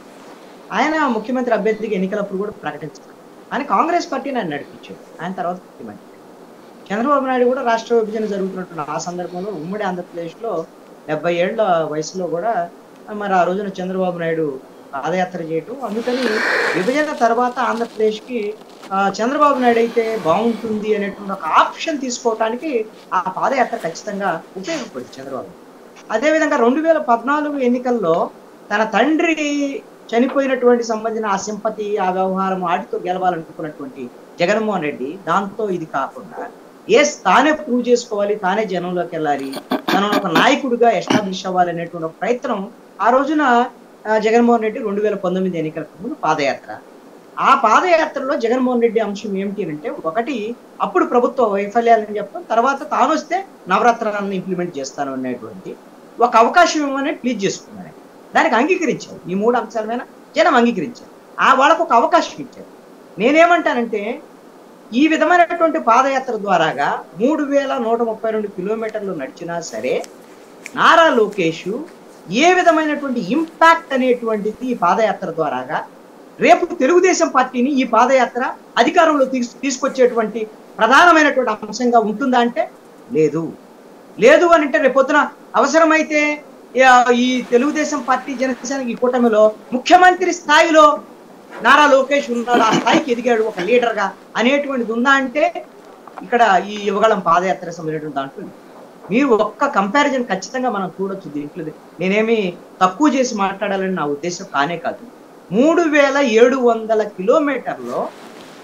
ఆయన ముఖ్యమంత్రి అభ్యర్థిగా ఎన్నికలప్పుడు కూడా ప్రకటించారు. కానీ కాంగ్రెస్ పార్టీని ఆయన నడిపించాడు. ఆయన తర్వాత ముఖ్యమంత్రి చంద్రబాబు నాయుడు కూడా రాష్ట్ర విభజన జరుగుతున్నట్టు ఆ సందర్భంలో ఉమ్మడి ఆంధ్రప్రదేశ్లో 70 ఏళ్ల వయసులో కూడా మరి ఆ రోజున చంద్రబాబు నాయుడు పాదయాత్ర చేయటం, అందుకని విభజన తర్వాత ఆంధ్రప్రదేశ్కి చంద్రబాబు నాయుడు అయితే బాగుంటుంది అనేటువంటి ఒక ఆప్షన్ తీసుకోవటానికి ఆ పాదయాత్ర ఖచ్చితంగా ఉపయోగపడింది చంద్రబాబు. అదేవిధంగా 2014 ఎన్నికల్లో తన తండ్రి చనిపోయినటువంటి సంబంధించిన ఆ సింపతి, ఆ వ్యవహారం వాటితో గెలవాలనుకున్నటువంటి జగన్మోహన్ రెడ్డి దాంతో ఇది కాకుండా తానే ప్రూవ్ చేసుకోవాలి, తానే జనంలోకి వెళ్ళాలి, తనను ఒక నాయకుడిగా ఎస్టాబ్లిష్ అవ్వాలి అనేటువంటి ఒక ప్రయత్నం ఆ రోజున జగన్మోహన్ రెడ్డి 2019 ఎన్నికలకు ముందు పాదయాత్ర. ఆ పాదయాత్రలో జగన్మోహన్ రెడ్డి అంశం ఏమిటి అంటే, ఒకటి అప్పుడు ప్రభుత్వ వైఫల్యాలని చెప్పడం, తర్వాత తాను వస్తే నవరత్నాలను ఇంప్లిమెంట్ చేస్తాను అనేటువంటి ఒక అవకాశం ఇవ్వమని ప్లీజ్ చేసుకున్నాడు. దానికి అంగీకరించారు. ఈ 3 అంశాల మీద జనం అంగీకరించారు. వాళ్ళకు ఒక అవకాశం ఇచ్చారు. నేనేమంటానంటే, ఈ విధమైనటువంటి పాదయాత్ర ద్వారాగా 3132 కిలోమీటర్లు నడిచినా సరే నారా లోకేష్ ఏ విధమైనటువంటి ఇంపాక్ట్ అనేటువంటిది ఈ పాదయాత్ర ద్వారాగా రేపు తెలుగుదేశం పార్టీని ఈ పాదయాత్ర అధికారంలో తీసుకొచ్చేటువంటి ప్రధానమైనటువంటి అంశంగా ఉంటుందా అంటే లేదు. లేదు అని అంటే రేపొద్దున అవసరమైతే ఈ తెలుగుదేశం పార్టీ జనసేన ఈ కూటమిలో ముఖ్యమంత్రి స్థాయిలో నారా లోకేష్ ఉన్నాడు, ఆ స్థాయికి ఎదిగాడు ఒక లీడర్గా అనేటువంటిది ఉందా అంటే ఇక్కడ ఈ యువగళం పాదయాత్ర సంబంధించినటువంటి దాంట్లో మీరు ఒక్క కంపారిజన్ ఖచ్చితంగా మనం చూడొచ్చు. దీంట్లో నేనేమి తక్కువ చేసి మాట్లాడాలని నా ఉద్దేశం కానే కాదు. 3700 కిలోమీటర్లో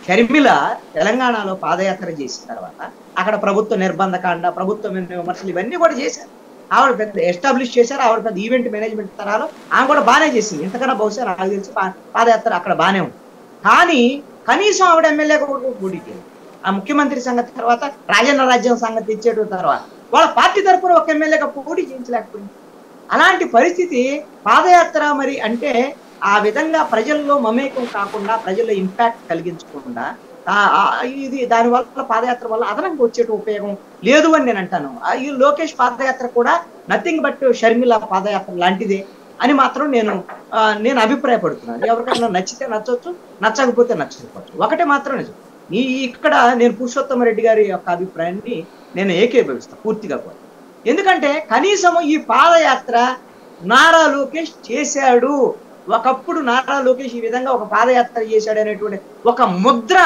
షర్మిల తెలంగాణలో పాదయాత్ర చేసిన తర్వాత అక్కడ ప్రభుత్వ నిర్బంధకాండ, ప్రభుత్వ విమర్శలు ఇవన్నీ కూడా చేశారు. ఆవిడ పెద్ద ఎస్టాబ్లిష్ చేశారు. ఆవిడ పెద్ద ఈవెంట్ మేనేజ్మెంట్ తరాలో ఆమె కూడా బాగానే చేసింది. ఇంతకన్నా బహుశా నాకు తెలిసి పాదయాత్ర అక్కడ బాగానే ఉంది. కానీ కనీసం ఆవిడ ఎమ్మెల్యేగా కూడా పోటీకి ఆ ముఖ్యమంత్రి సంగతి తర్వాత రాజేంద్ర రాజ్యం సంగతి ఇచ్చేట తర్వాత వాళ్ళ పార్టీ తరఫున ఒక ఎమ్మెల్యేగా పోటీ చేయించలేకపోయింది. అలాంటి పరిస్థితి పాదయాత్ర మరి అంటే ఆ విధంగా ప్రజల్లో మమేకం కాకుండా, ప్రజల్లో ఇంపాక్ట్ కలిగించకుండా ఇది దానివల్ల పాదయాత్ర వల్ల అదనంగా వచ్చే ఉపయోగం లేదు అని నేను అంటాను. ఈ లోకేష్ పాదయాత్ర కూడా నథింగ్ బట్ షర్మిల పాదయాత్ర లాంటిదే అని మాత్రం నేను అభిప్రాయపడుతున్నాను. ఎవరికైనా నచ్చితే నచ్చవచ్చు, నచ్చకపోతే నచ్చకపోవచ్చు. ఒకటే మాత్రం నిజం, ఇక్కడ నేను పురుషోత్తమ రెడ్డి గారి యొక్క అభిప్రాయాన్ని నేను ఏకీభవిస్తాను పూర్తిగా కూడా. ఎందుకంటే కనీసం ఈ పాదయాత్ర నారా లోకేష్ చేశాడు, ఒకప్పుడు నారా లోకేష్ ఈ విధంగా ఒక పాదయాత్ర చేశాడు అనేటువంటి ఒక ముద్ర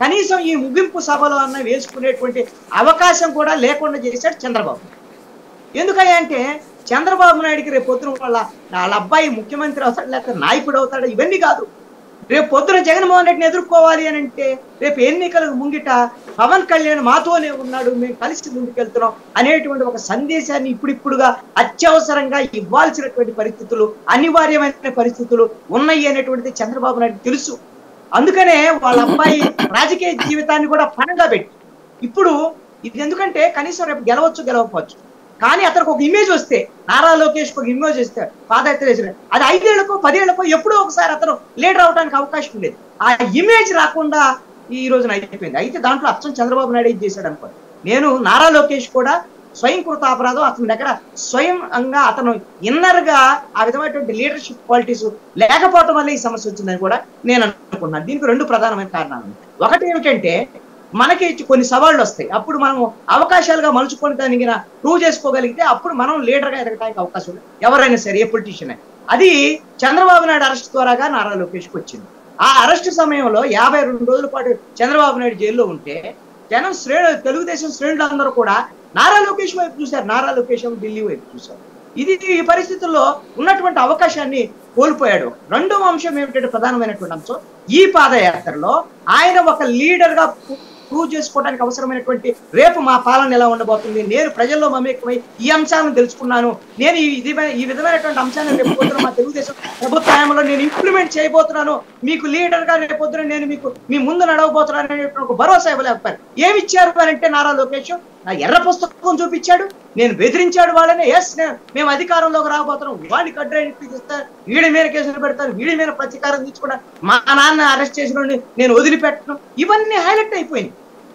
కనీసం ఈ ముగింపు సభలో అన్న వేసుకునేటువంటి అవకాశం కూడా లేకుండా చేశాడు చంద్రబాబు. ఎందుకయ్యా అంటే చంద్రబాబు నాయుడికి రేపు పొద్దున వాళ్ళ అబ్బాయి ముఖ్యమంత్రి అవుతాడు, లేకపోతే నాయకుడు అవుతాడు, ఇవన్నీ కాదు. రేపు పొద్దున జగన్మోహన్ రెడ్డిని ఎదుర్కోవాలి అని అంటే రేపు ఎన్నికలకు ముంగిట పవన్ కళ్యాణ్ మాతోనే ఉన్నాడు, మేము కలిసి ముందుకెళ్తున్నాం అనేటువంటి ఒక సందేశాన్ని ఇప్పుడిప్పుడుగా అత్యవసరంగా ఇవ్వాల్సినటువంటి పరిస్థితులు, అనివార్యమైన పరిస్థితులు ఉన్నాయి అనేటువంటిది చంద్రబాబు నాయుడు తెలుసు. అందుకనే వాళ్ళ అబ్బాయి రాజకీయ జీవితాన్ని కూడా పణంగా పెట్టి ఇప్పుడు ఇది ఎందుకంటే కనీసం రేపు గెలవచ్చు గెలవకపోవచ్చు, కానీ అతనికి ఒక ఇమేజ్ వస్తే, నారా లోకేష్ ఒక ఇమేజ్ వస్తే పాదయాత్ర చేసిన అది 5 ఏళ్లకో 10 ఏళ్లకో ఎప్పుడో ఒకసారి అతను లీడర్ అవడానికి అవకాశం ఉండేది. ఆ ఇమేజ్ రాకుండా ఈ రోజున అయిపోయింది. అయితే దాంట్లో అచ్చం చంద్రబాబు నాయుడు ఏం చేశాడు అనుకోండి. నేను నారా లోకేష్ కూడా స్వయం కృత అపరాధం, అతని దగ్గర స్వయంగా అతను ఇన్నర్ గా ఆ విధమైనటువంటి లీడర్షిప్ క్వాలిటీస్ లేకపోవడం వల్ల ఈ సమస్య వచ్చిందని కూడా నేను అనుకున్నాను. దీనికి 2 ప్రధానమైన కారణాలు. ఒకటి ఏమిటంటే మనకి కొన్ని సవాళ్ళు వస్తాయి, అప్పుడు మనం అవకాశాలుగా మలుచుకొని దానికి ప్రూవ్ చేసుకోగలిగితే అప్పుడు మనం లీడర్గా ఎదగడానికి అవకాశం ఉంది, ఎవరైనా సరే, ఏ పొలిటీషియన్. అది చంద్రబాబు నాయుడు అరెస్ట్ ద్వారాగా నారా లోకేష్కి వచ్చింది. ఆ అరెస్ట్ సమయంలో 52 రోజుల పాటు చంద్రబాబు నాయుడు జైల్లో ఉంటే జనం తెలుగుదేశం శ్రేణులు అందరూ కూడా నారా లోకేష్ వైపు చూశారు, నారా లోకేష్ ఢిల్లీ వైపు చూశారు. ఈ పరిస్థితుల్లో ఉన్నటువంటి అవకాశాన్ని కోల్పోయాడు. రెండవ అంశం ఏమిటంటే ప్రధానమైనటువంటి అంశం, ఈ పాదయాత్రలో ఆయన ఒక లీడర్ గా ప్రూవ్ చేసుకోవడానికి అవసరమైనటువంటి రేపు మా పాలన ఎలా ఉండబోతుంది, నేను ప్రజల్లో మమేకమై ఈ అంశాలను తెలుసుకున్నాను, నేను ఈ విధమైనటువంటి అంశాన్ని రేపు పొద్దున మా తెలుగుదేశం ప్రభుత్వంలో నేను ఇంప్లిమెంట్ చేయబోతున్నాను, మీకు లీడర్ గా రేపు పొద్దున నేను మీ ముందు నడవబోతున్నాను అనేటువంటి ఒక భరోసా ఇవ్వలేకపోయారు. ఏమి ఇచ్చారు అంటే నారా లోకేష్ ఎర్ర పుస్తకం చూపించాడు, నేను బెదిరించాడు వాళ్ళని, మేము అధికారంలోకి రాబోతున్నాం, వాడిని కడ్డేస్తారు, వీడి మీద కేసులు పెడతారు, వీడి మీద ప్రతీకారం తీసుకున్నా, మా నాన్న అరెస్ట్ చేసిన నేను వదిలిపెట్టను, ఇవన్నీ హైలైట్ అయిపోయింది.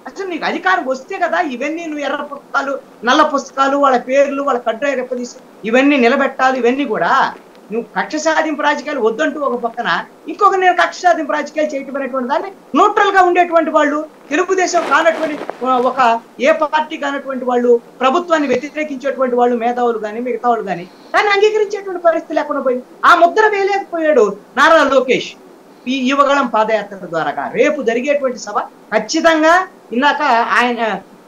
అసలు నీకు అధికారం వస్తే కదా ఇవన్నీ నువ్వు ఎర్ర పుస్తకాలు, నల్ల పుస్తకాలు, వాళ్ళ పేర్లు, వాళ్ళ కడ్డాయి రెప్పదీసి ఇవన్నీ నిలబెట్టాలి. ఇవన్నీ కూడా నువ్వు కక్ష సాధింపు రాజకీయాలు వద్దంటూ ఒక పక్కన, ఇంకొక నేను కక్ష సాధింపు రాజకీయాలు చేయటం అనేటువంటి దాన్ని న్యూట్రల్ గా ఉండేటువంటి వాళ్ళు, తెలుగుదేశం కానటువంటి ఒక ఏ పార్టీ కానటువంటి వాళ్ళు, ప్రభుత్వాన్ని వ్యతిరేకించేటువంటి వాళ్ళు, మేధావులు కానీ మిగతా వాళ్ళు కానీ దాన్ని అంగీకరించేటువంటి పరిస్థితి లేకుండా పోయింది. ఆ ముద్ర వేయలేకపోయాడు నారా లోకేష్ ఈ యువగళం పాదయాత్ర ద్వారా. రేపు జరిగేటువంటి సభ ఖచ్చితంగా ఇందాక ఆయన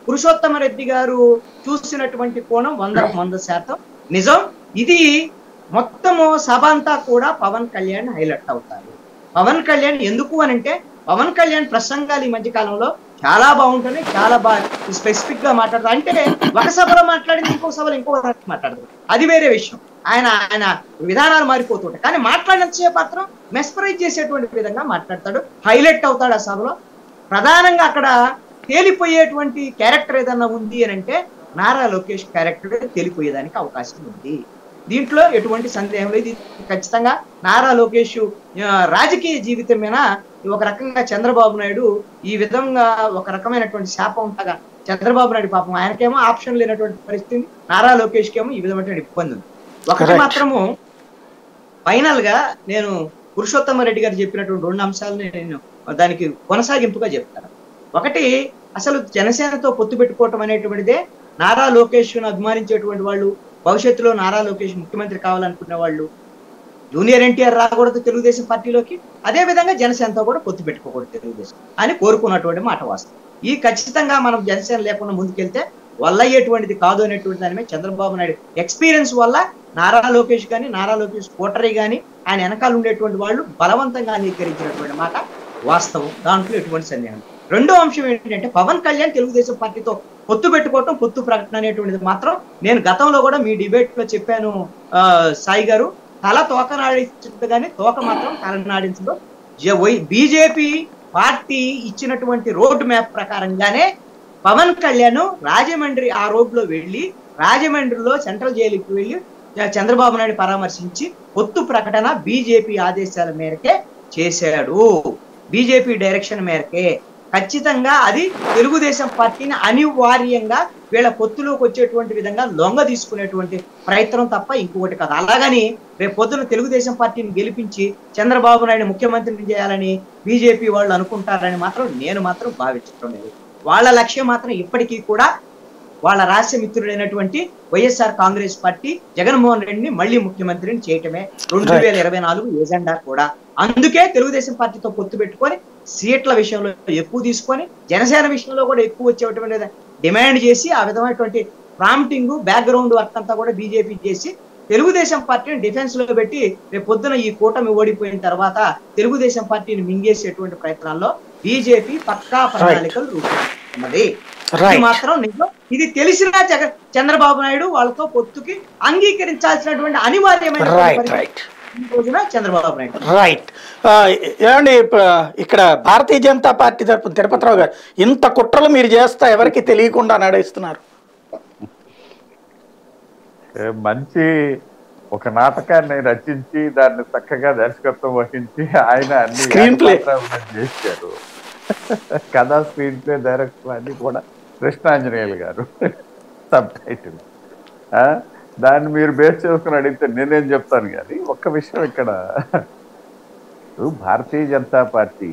పురుషోత్తమ రెడ్డి గారు చూసినటువంటి కోణం 100% నిజం. ఇది మొత్తము సభ అంతా కూడా పవన్ కళ్యాణ్ హైలైట్ అవుతారు. పవన్ కళ్యాణ్ ఎందుకు అని అంటే పవన్ కళ్యాణ్ ప్రసంగాలు ఈ మధ్య కాలంలో చాలా బాగుంటున్నాయి, చాలా బాగా స్పెసిఫిక్ గా మాట్లాడతారు. అంటే ఒక సభలో మాట్లాడింది ఇంకో సభలో ఇంకో మాట్లాడతారు, అది వేరే విషయం. ఆయన ఆయన విధానాలు మారిపోతుంటాయి. కానీ మాట్లాడినంతసేపు మాత్రం మెస్పరైజ్ చేసేటువంటి విధంగా మాట్లాడతాడు, హైలైట్ అవుతాడు ఆ సభలో. ప్రధానంగా అక్కడ తేలిపోయేటువంటి క్యారెక్టర్ ఏదన్నా ఉంది అని అంటే నారా లోకేష్ క్యారెక్టర్ తేలిపోయేదానికి అవకాశం ఉంది. దీంట్లో ఎటువంటి సందేహం లేదు. ఇది ఖచ్చితంగా నారా లోకేష్ రాజకీయ జీవితం మీద ఒక రకంగా చంద్రబాబు నాయుడు ఈ విధంగా ఒక రకమైనటువంటి శాపం ఉంటగా, చంద్రబాబు నాయుడు పాపం ఆయనకేమో ఆప్షన్ లేనటువంటి పరిస్థితి, నారా లోకేష్కి ఏమో ఈ విధమైన ఇబ్బంది ఉంది. ఒకటి మాత్రము ఫైనల్ గా నేను పురుషోత్తమ రెడ్డి గారు చెప్పినటువంటి 2 అంశాలని నేను దానికి కొనసాగింపుగా చెప్తాను. ఒకటి, అసలు జనసేనతో పొత్తు పెట్టుకోవటం అనేటువంటిదే నారా లోకేష్ను అభిమానించేటువంటి వాళ్ళు, భవిష్యత్తులో నారా లోకేష్ ముఖ్యమంత్రి కావాలనుకునే వాళ్ళు, జూనియర్ ఎన్టీఆర్ రాకూడదు తెలుగుదేశం పార్టీలోకి, అదే విధంగా జనసేనతో కూడా పొత్తు పెట్టుకోకూడదు తెలుగుదేశం అని కోరుకున్నటువంటి మాట వాస్తవం. ఈ ఖచ్చితంగా మనం జనసేన లేకుండా ముందుకెళ్తే వల్ల అయ్యేటువంటిది కాదు అనేటువంటి దాని మీద చంద్రబాబు నాయుడు ఎక్స్పీరియన్స్ వల్ల నారా లోకేష్ కానీ, నారా లోకేష్ కోటరీ కానీ, ఆయన వెనకాల ఉండేటువంటి వాళ్ళు బలవంతంగా అంగీకరించినటువంటి మాట వాస్తవం. దాంట్లో ఎటువంటి సందేహం. రెండో అంశం ఏంటంటే పవన్ కళ్యాణ్ తెలుగుదేశం పార్టీతో పొత్తు పెట్టుకోవటం, పొత్తు ప్రకటన అనేటువంటిది మాత్రం నేను గతంలో కూడా మీ డిబేట్ లో చెప్పాను సాయి గారు, తల తోక నాడించదు కానీ తోక మాత్రం తల నాడించదు. బీజేపీ పార్టీ ఇచ్చినటువంటి రోడ్ మ్యాప్ ప్రకారంగానే పవన్ కళ్యాణ్ రాజమండ్రి ఆ రోడ్ లో వెళ్ళి రాజమండ్రిలో సెంట్రల్ జైలుకి వెళ్ళి చంద్రబాబు నాయుడు పరామర్శించి పొత్తు ప్రకటన బీజేపీ ఆదేశాల మేరకే చేశాడు. బీజేపీ డైరెక్షన్ మేరకే. ఖచ్చితంగా అది తెలుగుదేశం పార్టీని అనివార్యంగా వీళ్ళ పొత్తులోకి వచ్చేటువంటి విధంగా లొంగ తీసుకునేటువంటి ప్రయత్నం తప్ప ఇంకొకటి కాదు. అలాగని రేపు పొద్దున తెలుగుదేశం పార్టీని గెలిపించి చంద్రబాబు నాయుడు ముఖ్యమంత్రిని చేయాలని బీజేపీ వాళ్ళు అనుకుంటారని మాత్రం నేను మాత్రం భావించడం లేదు. వాళ్ళ లక్ష్యం మాత్రం ఇప్పటికీ కూడా వాళ్ళ రాష్ట్ర మిత్రుడైనటువంటి వైఎస్ఆర్ కాంగ్రెస్ పార్టీ జగన్మోహన్ రెడ్డిని మళ్ళీ ముఖ్యమంత్రిని చేయటమే 2024 ఎజెండా కూడా. అందుకే తెలుగుదేశం పార్టీతో పొత్తు పెట్టుకొని సీట్ల విషయంలో ఎక్కువ తీసుకొని జనసేన విషయంలో కూడా ఎక్కువ వచ్చేటువంటి డిమాండ్ చేసి ఆ విధమైనటువంటి ప్రాంప్టింగ్ బ్యాక్గ్రౌండ్ వర్క్ అంతా కూడా బీజేపీ చేసి తెలుగుదేశం పార్టీని డిఫెన్స్ లో పెట్టి రేపు పొద్దున ఈ కూటమి ఓడిపోయిన తర్వాత తెలుగుదేశం పార్టీని మింగేసేటువంటి ప్రయత్నాల్లో బీజేపీ పక్కా ప్రణాళికలు రూపొందిస్తున్నది. మాత్రం నిజం. ఇది తెలిసిన చంద్రబాబు నాయుడు వాళ్ళతో పొత్తుకి అంగీకరించాల్సినటువంటి అనివార్యమైన రోజున చంద్రబాబు నాయుడు. రైట్. ఏమండి, ఇక్కడ భారతీయ జనతా పార్టీ తరఫున తిరుపతిరావు గారు, ఇంత కుట్రలు మీరు చేస్తా ఎవరికి తెలియకుండా నడుస్తున్నారు. మంచి ఒక నాటకాన్ని రచించి దాన్ని చక్కగా దర్శకత్వం వహించి ఆయన అన్ని స్క్రీన్ ప్లే చేశారు. కథా స్క్రీన్ ప్లే డైరెక్టర్ అన్ని కూడా కృష్ణాంజనేయులు గారు. సబ్ టైటిల్ దాన్ని మీరు బేస్ చేసుకుని అడిగితే నేనేం చెప్తాను. కానీ ఒక్క విషయం ఇక్కడ, భారతీయ జనతా పార్టీ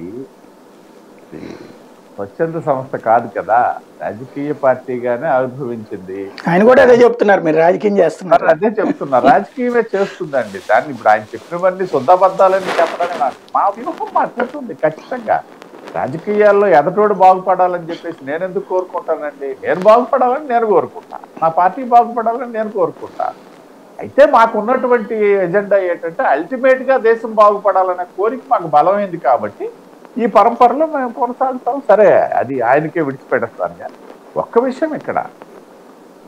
స్వచ్ఛంద సంస్థ కాదు కదా, రాజకీయ పార్టీగానే ఆవిర్భవించింది. ఆయన కూడా అదే చెప్తున్నారు, మీరు రాజకీయం చేస్తున్నారు. అదే చెప్తున్నారు, రాజకీయమే చేస్తుందండి. దాన్ని ఇప్పుడు ఆయన చెప్పినవన్నీ శుద్ధబద్దాలని చెప్పడానికి మా వ్యూహం మాట్లాడుతుంది. ఖచ్చితంగా రాజకీయాల్లో ఎదటోడు బాగుపడాలని చెప్పేసి నేను ఎందుకు కోరుకుంటానండి? నేను బాగుపడాలని నేను కోరుకుంటా, నా పార్టీ బాగుపడాలని నేను కోరుకుంటా. అయితే మాకు ఉన్నటువంటి ఎజెండా ఏంటంటే అల్టిమేట్ గా దేశం బాగుపడాలనే కోరిక మాకు బలమైంది కాబట్టి ఈ పరంపరలో మేము కొనసాగుతాం. సరే, అది ఆయనకే విడిచిపెడతాను. కానీ ఒక్క విషయం ఇక్కడ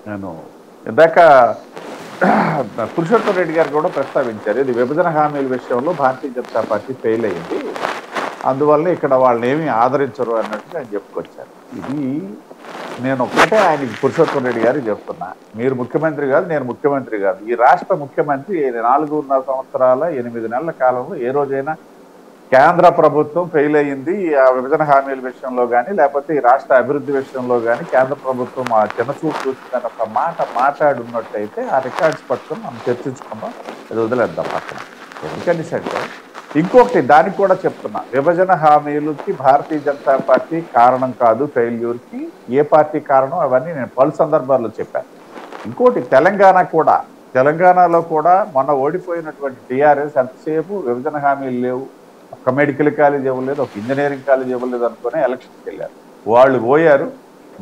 నేను ఇందాక పురుషోత్తమ రెడ్డి గారు కూడా ప్రస్తావించారు, ఇది విభజన హామీల విషయంలో భారతీయ జనతా పార్టీ ఫెయిల్ అయింది, అందువల్ల ఇక్కడ వాళ్ళని ఏమీ ఆదరించరు అన్నట్టుగా ఆయన చెప్పుకొచ్చారు. ఇది నేను ఒక్కటే ఆయనకి పురుషోత్తమ రెడ్డి గారికి చెప్తున్నా, మీరు ముఖ్యమంత్రి కాదు, నేను ముఖ్యమంత్రి కాదు. ఈ రాష్ట్ర ముఖ్యమంత్రి 4.5 సంవత్సరాల 8 నెలల కాలంలో ఏ రోజైనా కేంద్ర ప్రభుత్వం ఫెయిల్ అయ్యింది ఆ విభజన హామీల విషయంలో కానీ, లేకపోతే ఈ రాష్ట్ర అభివృద్ధి విషయంలో కానీ కేంద్ర ప్రభుత్వం ఆ చిన్నచూపు చూస్తుందని ఒక మాట మాట్లాడున్నట్టయితే ఆ రికార్డ్స్ పట్టుకొని మనం చర్చించుకుందాం, అది వదిలేద్దాం పక్కన. ఎందుకని అంటే ఇంకొకటి దానికి కూడా చెప్తున్నా, విభజన హామీలకి భారతీయ జనతా పార్టీ కారణం కాదు ఫెయిల్యూర్కి. ఏ పార్టీ కారణం అవన్నీ నేను పలు సందర్భాల్లో చెప్పాను. ఇంకోటి తెలంగాణలో కూడా మొన్న ఓడిపోయినటువంటి టీఆర్ఎస్ ఎంతసేపు విభజన హామీలు లేవు, ఒక మెడికల్ కాలేజ్ ఇవ్వలేదు, ఒక ఇంజనీరింగ్ కాలేజ్ ఇవ్వలేదు అనుకుని ఎలక్షన్కి వెళ్ళారు. వాళ్ళు పోయారు,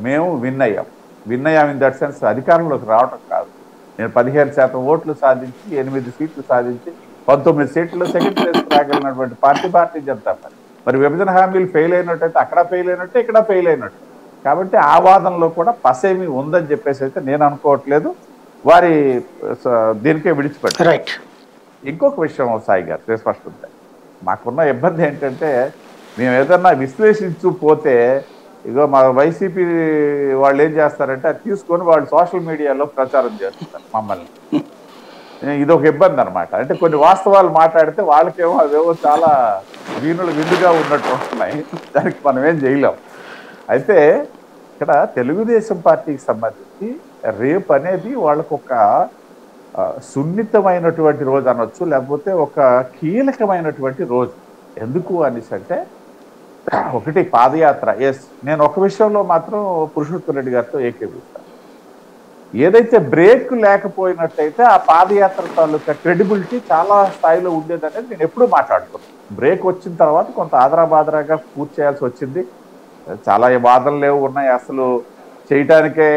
మేము విన్ అయ్యాం ఇన్ దట్ సెన్స్ అధికారంలోకి రావటం కాదు. నేను 15% ఓట్లు సాధించి 8 సీట్లు సాధించి 19 సీట్లలో second place రాగలిగినటువంటి party Bharatiya Janata party. మరి విభజన హామీలు ఫెయిల్ అయినట్టయితే అక్కడ ఫెయిల్ అయినట్టే, ఇక్కడ ఫెయిల్ అయినట్టు. కాబట్టి ఆ వాదనలో కూడా పసేమి ఉందని చెప్పేసి అయితే నేను అనుకోవట్లేదు. వారి దీనికే విడిచిపెట్టారు. రైట్. ఇంకొక విషయం సాయి గారు స్పష్టంగా మాకున్న ఇబ్బంది ఏంటంటే మేము ఏదన్నా విశ్లేషించు పోతే ఇగో మా వైసీపీ వాళ్ళు ఏం చేస్తారంటే అది తీసుకొని వాళ్ళు సోషల్ మీడియాలో ప్రచారం చేస్తారు మమ్మల్ని. ఇది ఒక ఇబ్బంది అనమాట. అంటే కొన్ని వాస్తవాలు మాట్లాడితే వాళ్ళకేమో అవేవో చాలా విందుగా ఉన్నట్టు ఉంటున్నాయి, దానికి మనం ఏం చేయలేం. అయితే ఇక్కడ తెలుగుదేశం పార్టీకి సంబంధించి రేపు అనేది వాళ్ళకు ఒక సున్నితమైనటువంటి రోజు అనొచ్చు, లేకపోతే ఒక కీలకమైనటువంటి రోజు. ఎందుకు అనేసి అంటే ఒకటి పాదయాత్ర. నేను ఒక విషయంలో మాత్రం పురుషోత్తమ్ రెడ్డి గారితో ఏకీభవిస్తాను. ఏదైతే బ్రేక్ లేకపోయినట్టయితే ఆ పాదయాత్ర తాలూకా క్రెడిబిలిటీ చాలా స్థాయిలో ఉండేదనేది నేను ఎప్పుడూ మాట్లాడుతున్నాను. బ్రేక్ వచ్చిన తర్వాత కొంత ఆదరాబాదరాగా పూర్తి చేయాల్సి వచ్చింది. చాలా బాధలు లేవు ఉన్నాయి, అసలు చేయటానికే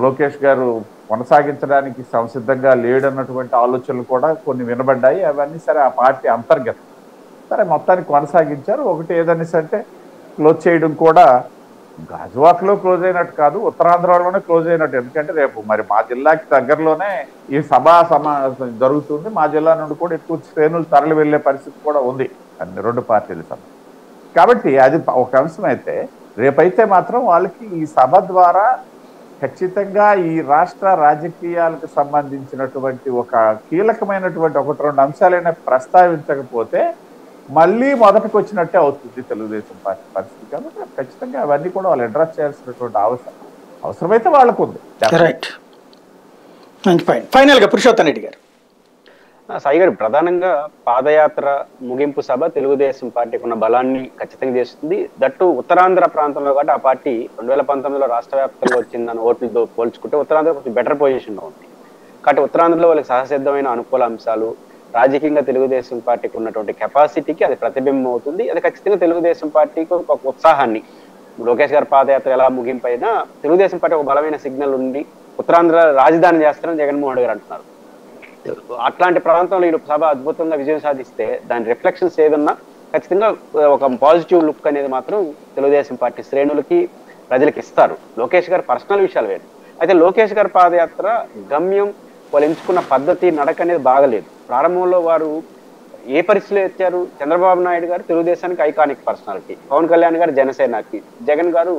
లోకేష్ గారు కొనసాగించడానికి సంసిద్ధంగా లేడన్నటువంటి ఆలోచనలు కూడా కొన్ని వినబడ్డాయి. అవన్నీ సరే ఆ పార్టీ అంతర్గతం, సరే మొత్తానికి కొనసాగించారు. ఒకటి ఏదనేసి అంటే క్లోజ్ చేయడం కూడా గాజువాకలో క్లోజ్ అయినట్టు కాదు, ఉత్తరాంధ్రలోనే క్లోజ్ అయినట్టు. ఎందుకంటే రేపు మరి మా జిల్లాకి దగ్గరలోనే ఈ సభా జరుగుతుంది. మా జిల్లా నుండి కూడా ఎక్కువ శ్రేణులు తరలి వెళ్లే పరిస్థితి కూడా ఉంది అన్ని రెండు పార్టీల సభ. కాబట్టి అది ఒక అంశం. అయితే రేపైతే మాత్రం వాళ్ళకి ఈ సభ ద్వారా ఖచ్చితంగా ఈ రాష్ట్ర రాజకీయాలకు సంబంధించినటువంటి ఒక కీలకమైనటువంటి ఒకటి రెండు అంశాలైనా ప్రస్తావించకపోతే మళ్ళీ మొదటికి వచ్చినట్టే అవుతుంది తెలుగుదేశం పార్టీ పరిస్థితి. కాబట్టి ఖచ్చితంగా అవన్నీ కూడా వాళ్ళు అడ్రస్ చేయాల్సినటువంటి అవసరమైతే వాళ్ళకు ఉంది. రైట్. ఫైనల్ గా పురుషోత్తమ్ రెడ్డి గారు. సాయి గారు, ప్రధానంగా పాదయాత్ర ముగింపు సభ తెలుగుదేశం పార్టీకి ఉన్న బలాన్ని ఖచ్చితంగా చేస్తుంది. దట్టు ఉత్తరాంధ్ర ప్రాంతంలో కాబట్టి ఆ పార్టీ 2019లో రాష్ట్ర వ్యాప్తంగా వచ్చిందని ఓట్లతో పోల్చుకుంటే ఉత్తరాంధ్ర కొంచెం బెటర్ పొజిషన్లో ఉంది. కాబట్టి ఉత్తరాంధ్రలో వాళ్ళకి సహసిద్ధమైన అనుకూల అంశాలు, రాజకీయంగా తెలుగుదేశం పార్టీకి ఉన్నటువంటి కెపాసిటీకి అది ప్రతిబింబం అవుతుంది. అది ఖచ్చితంగా తెలుగుదేశం పార్టీకి ఒక ఉత్సాహాన్ని, లోకేష్ గారి పాదయాత్ర ఎలా ముగింపు అయినా తెలుగుదేశం పార్టీ ఒక బలమైన సిగ్నల్ ఉండి ఉత్తరాంధ్ర రాజధాని చేస్తారని జగన్మోహన్ గారు అంటున్నారు. అట్లాంటి ప్రాంతంలో ఈ సభ అద్భుతంగా విజయం సాధిస్తే దాని రిఫ్లెక్షన్స్ ఏదన్నా ఖచ్చితంగా ఒక పాజిటివ్ లుక్ అనేది మాత్రం తెలుగుదేశం పార్టీ శ్రేణులకి ప్రజలకు ఇస్తారు. లోకేష్ గారి పర్సనల్ విషయాలు వేరు. అయితే లోకేష్ గారి పాదయాత్ర గమ్యం, వాళ్ళు ఎంచుకున్న పద్ధతి, నడక అనేది బాగలేదు. ప్రారంభంలో వారు ఏ పరిస్థితిలో ఇచ్చారు? చంద్రబాబు నాయుడు గారు తెలుగుదేశానికి ఐకానిక్ పర్సనాలిటీ, పవన్ కళ్యాణ్ గారు జనసేనకి, జగన్ గారు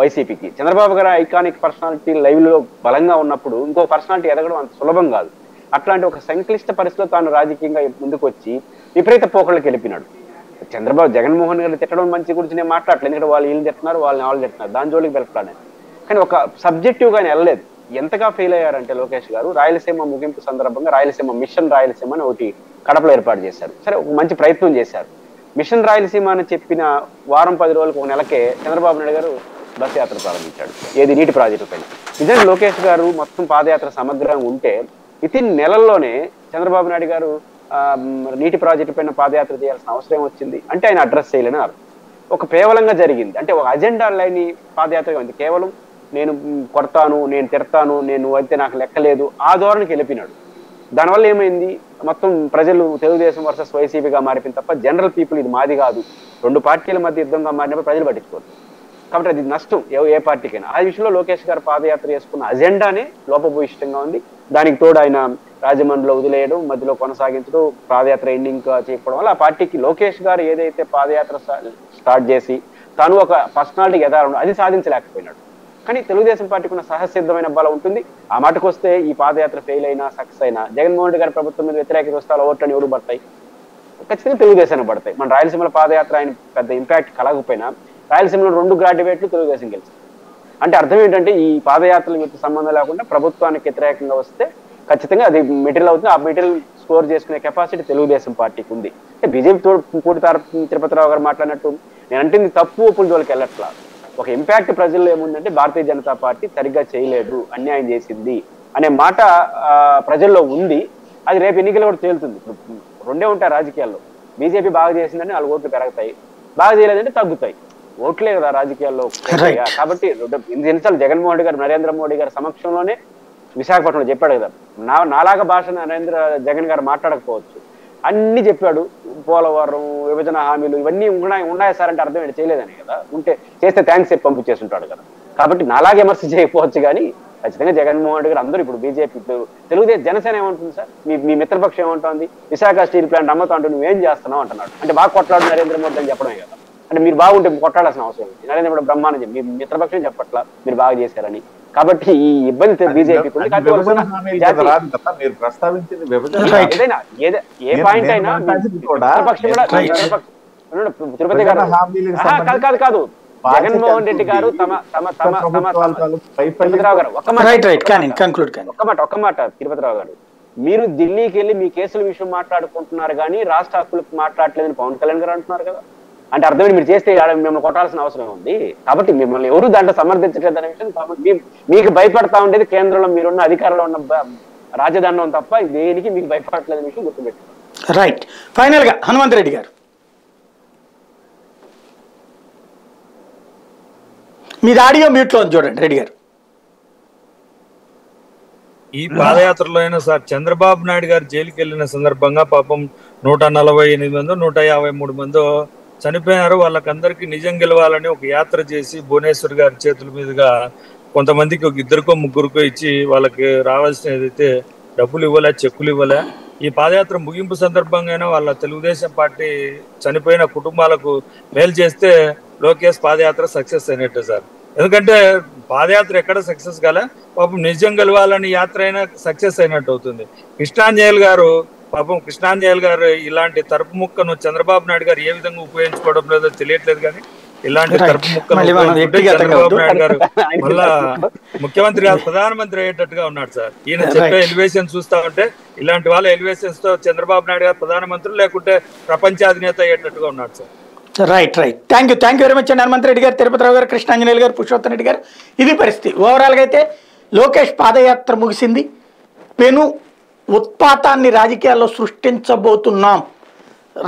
వైసీపీకి. చంద్రబాబు గారు ఐకానిక్ పర్సనాలిటీ లైవ్ లో బలంగా ఉన్నప్పుడు ఇంకో పర్సనాలిటీ ఎదగడం అంత సులభం కాదు. అట్లాంటి ఒక సంక్లిష్ట పరిస్థితిలో తాను రాజకీయంగా ముందుకు వచ్చి విపరీత పోకళ్ళకి వెళ్ళిపోయినాడు. చంద్రబాబు జగన్మోహన్ గారు తిట్టడం మంచి గురించి నేను మాట్లాడలేదు, ఎందుకంటే వాళ్ళు వీళ్ళు తిట్టున్నారు, వాళ్ళని వాళ్ళు తిట్టున్నారు, దాని జోలికి వెళ్ళాను. కానీ ఒక సబ్జెక్టివ్ గానే వెళ్ళలేదు. ఎంతగా ఫెయిల్ అయ్యారంటే లోకేష్ గారు రాయలసీమ ముగింపు సందర్భంగా రాయలసీమ మిషన్ రాయలసీమ అని ఒకటి కడపలో ఏర్పాటు చేశారు. సరే, ఒక మంచి ప్రయత్నం చేశారు. మిషన్ రాయలసీమ అని చెప్పిన వారం 10 రోజులకు, ఒక నెలకే చంద్రబాబు నాయుడు గారు బస్ యాత్ర ప్రారంభించాడు. ఏది నీటి ప్రాజెక్టు పైన. నిజంగా లోకేష్ గారు మొత్తం పాదయాత్ర సమగ్రంగా ఉంటే వితిన్ నెలల్లోనే చంద్రబాబు నాయుడు గారు నీటి ప్రాజెక్టు పైన పాదయాత్ర చేయాల్సిన అవసరం వచ్చింది అంటే ఆయన అడ్రస్ చేయలేని అర్థం. ఒక కేవలంగా జరిగింది అంటే ఒక అజెండా లేని పాదయాత్రగా ఉంది. కేవలం నేను కొడతాను, నేను తిడతాను, నేను అయితే నాకు లెక్కలేదు, ఆ ధోరణికి వెళ్ళిపోయినాడు. దానివల్ల ఏమైంది? మొత్తం ప్రజలు తెలుగుదేశం వర్సెస్ వైసీపీగా మారిపోయింది తప్ప జనరల్ పీపుల్ ఇది మాది కాదు, రెండు పార్టీల మధ్య యుద్ధంగా మారినప్పుడు ప్రజలు పట్టించుకోరు. కాబట్టి అది నష్టం ఏ పార్టీకైనా. ఆ విషయంలో లోకేష్ గారు పాదయాత్ర చేసుకున్న అజెండానే లోపభూయిష్టంగా ఉంది. దానికి తోడు ఆయన రాజమండ్రిలో వదిలేయడం, మధ్యలో కొనసాగించడం, పాదయాత్ర ఎండింగ్ చేయకపోవడం వల్ల ఆ పార్టీకి లోకేష్ గారు ఏదైతే పాదయాత్ర స్టార్ట్ చేసి తాను ఒక పర్సనాలిటీ ఎదారు అది సాధించలేకపోయినాడు. కానీ తెలుగుదేశం పార్టీకి ఉన్న సహసిద్ధమైన బలం ఉంటుంది. ఆ మాటకు వస్తే ఈ పాదయాత్ర ఫెయిల్ అయినా సక్సెస్ అయినా జగన్మోహన్ రెడ్డి గారి ప్రభుత్వం మీద వ్యతిరేకత వస్తే ఓట్లని ఎవరు పడతాయి? ఖచ్చితంగా తెలుగుదేశానికి పడతాయి. మన రాయలసీమలో పాదయాత్ర ఆయన పెద్ద ఇంపాక్ట్ కలగకపోయినా రాయలసీమలో 2 గ్రాడ్యుయేట్లు తెలుగుదేశం గెలిచింది. అంటే అర్థం ఏంటంటే ఈ పాదయాత్రల వీటి సంబంధం లేకుండా ప్రభుత్వానికి వ్యతిరేకంగా వస్తే ఖచ్చితంగా అది మెటీరియల్ అవుతుంది. ఆ మెటీరియల్ స్కోర్ చేసుకునే కెపాసిటీ తెలుగుదేశం పార్టీకి ఉంది. అంటే బీజేపీ పూడితారు తిరుపతిరావు గారు మాట్లాడినట్టు నేనంటే తప్పు ఒప్పుల జోలికి వెళ్ళట్లా. ఒక ఇంపాక్ట్ ప్రజల్లో ఏముందంటే భారతీయ జనతా పార్టీ సరిగ్గా చేయలేదు, అన్యాయం చేసింది అనే మాట ప్రజల్లో ఉంది. అది రేపు ఎన్నికలు కూడా తేలుతుంది. రెండే ఉంటాయి రాజకీయాల్లో. బీజేపీ బాగా చేసిందని 4 ఓట్లు పెరుగుతాయి, బాగా చేయలేదంటే తగ్గుతాయి. ఓట్లే కదా రాజకీయాల్లో. కాబట్టి ఎన్నిసార్లు జగన్మోహన్ రెడ్డి గారు నరేంద్ర మోడీ గారి సమక్షంలోనే విశాఖపట్నంలో చెప్పాడు కదా, నాలాగా భాష జగన్ గారు మాట్లాడకపోవచ్చు, అన్ని చెప్పాడు. పోలవరం, విభజన హామీలు ఇవన్నీ ఉన్నాయా సార్ అంటే అర్థం ఏంటి? చేయలేదని కదా. ఉంటే చేస్తే థ్యాంక్స్ చెప్పి పంపించేస్తుంటాడు కదా. కాబట్టి నాలాగే విమర్శ చేయకపోవచ్చు కానీ ఖచ్చితంగా జగన్మోహన్ రెడ్డి గారు అందరూ ఇప్పుడు బీజేపీ ఇప్పుడు తెలుగుదేశం జనసేన ఏమంటుంది సార్, మీ మిత్రపక్షం ఏమంటుంది, విశాఖ స్టీల్ ప్లాంట్ అమ్మతో అంటూ నువ్వేం చేస్తున్నావు అంటున్నాడు. అంటే బాగా కొట్లాడు నరేంద్ర మోదీ అని చెప్పడమే కదా. అంటే మీరు బాగుంటే కొట్లాడాల్సిన అవసరం ఉంది. నరేంద్ర మోదీ బ్రహ్మాండం చెప్పి మీ మిత్రపక్షం చెప్పట్లా మీరు బాగా చేశారని. కాబట్టి ఈ ఇబ్బంది బీజేపీకి ఉంది. మీరు ప్రస్తావించింది ఏదైనా ఏ పాయింట్ అయినా మిత్రపక్షం కూడా తిరుపతి గారు కాదు కాదు జగన్మోహన్ రెడ్డి గారు తిరుపతిరావు గారు ఒక్క మాట తిరుపతిరావు గారు, మీరు ఢిల్లీకి వెళ్ళి మీ కేసుల విషయం మాట్లాడుకుంటున్నారు కానీ రాష్ట్ర హక్కులకు మాట్లాడలేదని పవన్ కళ్యాణ్ గారు అంటున్నారు కదా. అంటే అర్థమైంది మీరు చేస్తే మిమ్మల్ని కొట్టాల్సిన అవసరం ఉంది. కాబట్టి మిమ్మల్ని ఎవరు దాంట్లో సమర్థించట్లేదు అనే విషయం. కాబట్టి మీకు భయపడతా ఉండేది కేంద్రంలో మీరున్న అధికారంలో ఉన్న రాజధాని తప్ప దేనికి మీకు భయపడట్లేదు విషయం గుర్తుపెట్టుకోండి. రైట్. ఫైనల్ గా హనుమంత్ రెడ్డి గారు మీది ఆడియో మ్యూట్ లో చూడండి. రెడ్డి గారు, ఈ పాదయాత్రలో అయినా సార్ చంద్రబాబు నాయుడు గారు జైలుకి వెళ్ళిన సందర్భంగా పాపం 148 మందో 153 మందో చనిపోయినారు. వాళ్ళకందరికీ నిజం గెలవాలని ఒక యాత్ర చేసి భువనేశ్వర్ గారి చేతుల మీదుగా కొంతమందికి ఒక 2కో 3కో ఇచ్చి వాళ్ళకి రావాల్సిన ఏదైతే డబ్బులు ఇవ్వలే, చెక్కులు ఇవ్వలే. ఈ పాదయాత్ర ముగింపు సందర్భంగా వాళ్ళ తెలుగుదేశం పార్టీ చనిపోయిన కుటుంబాలకు మేలు చేస్తే లోకేష్ పాదయాత్ర సక్సెస్ అయినట్టు సార్. ఎందుకంటే పాదయాత్ర ఎక్కడ సక్సెస్ కాలే, పాపం నిజం గెలవాలని యాత్ర అయినా సక్సెస్ అయినట్టు అవుతుంది. కృష్ణాంజనేయులు గారు ఇలాంటి తరపు ముక్కను చంద్రబాబు నాయుడు గారు ఏ విధంగా ఉపయోగించుకోవడం లేదో తెలియట్లేదు. కానీ ఇలాంటి తరపు ముక్కను చంద్రబాబు నాయుడు గారు మళ్ళా ముఖ్యమంత్రి గారు ప్రధానమంత్రి అయ్యేటట్టుగా ఉన్నాడు సార్. ఈయన చెప్పే ఎలివేషన్ చూస్తా ఉంటే ఇలాంటి వాళ్ళ ఎలివేషన్స్ తో చంద్రబాబు నాయుడు గారు ప్రధానమంత్రి లేకుంటే ప్రపంచాధినేత అయ్యేటట్టుగా ఉన్నాడు sir. Right. Thank you very much అండి హనుమంత్ రెడ్డి గారు, తిరుపతిరావు గారు, కృష్ణాంజనేయులు గారు, పురుషోత్తమ్ రెడ్డి గారు. ఇది పరిస్థితి. ఓవరాల్గా అయితే లోకేష్ పాదయాత్ర ముగిసింది. పెను ఉత్పాతాన్ని రాజకీయాల్లో సృష్టించబోతున్నాం,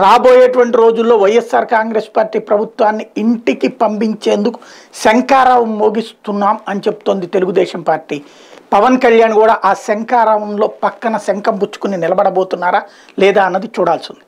రాబోయేటువంటి రోజుల్లో వైఎస్ఆర్ కాంగ్రెస్ పార్టీ ప్రభుత్వాన్ని ఇంటికి పంపించేందుకు శంఖారావం మోగిస్తున్నాం అని చెప్తోంది తెలుగుదేశం పార్టీ. పవన్ కళ్యాణ్ కూడా ఆ శంఖారావంలో పక్కన శంఖం పుచ్చుకుని నిలబడబోతున్నారా లేదా అన్నది చూడాల్సి ఉంది.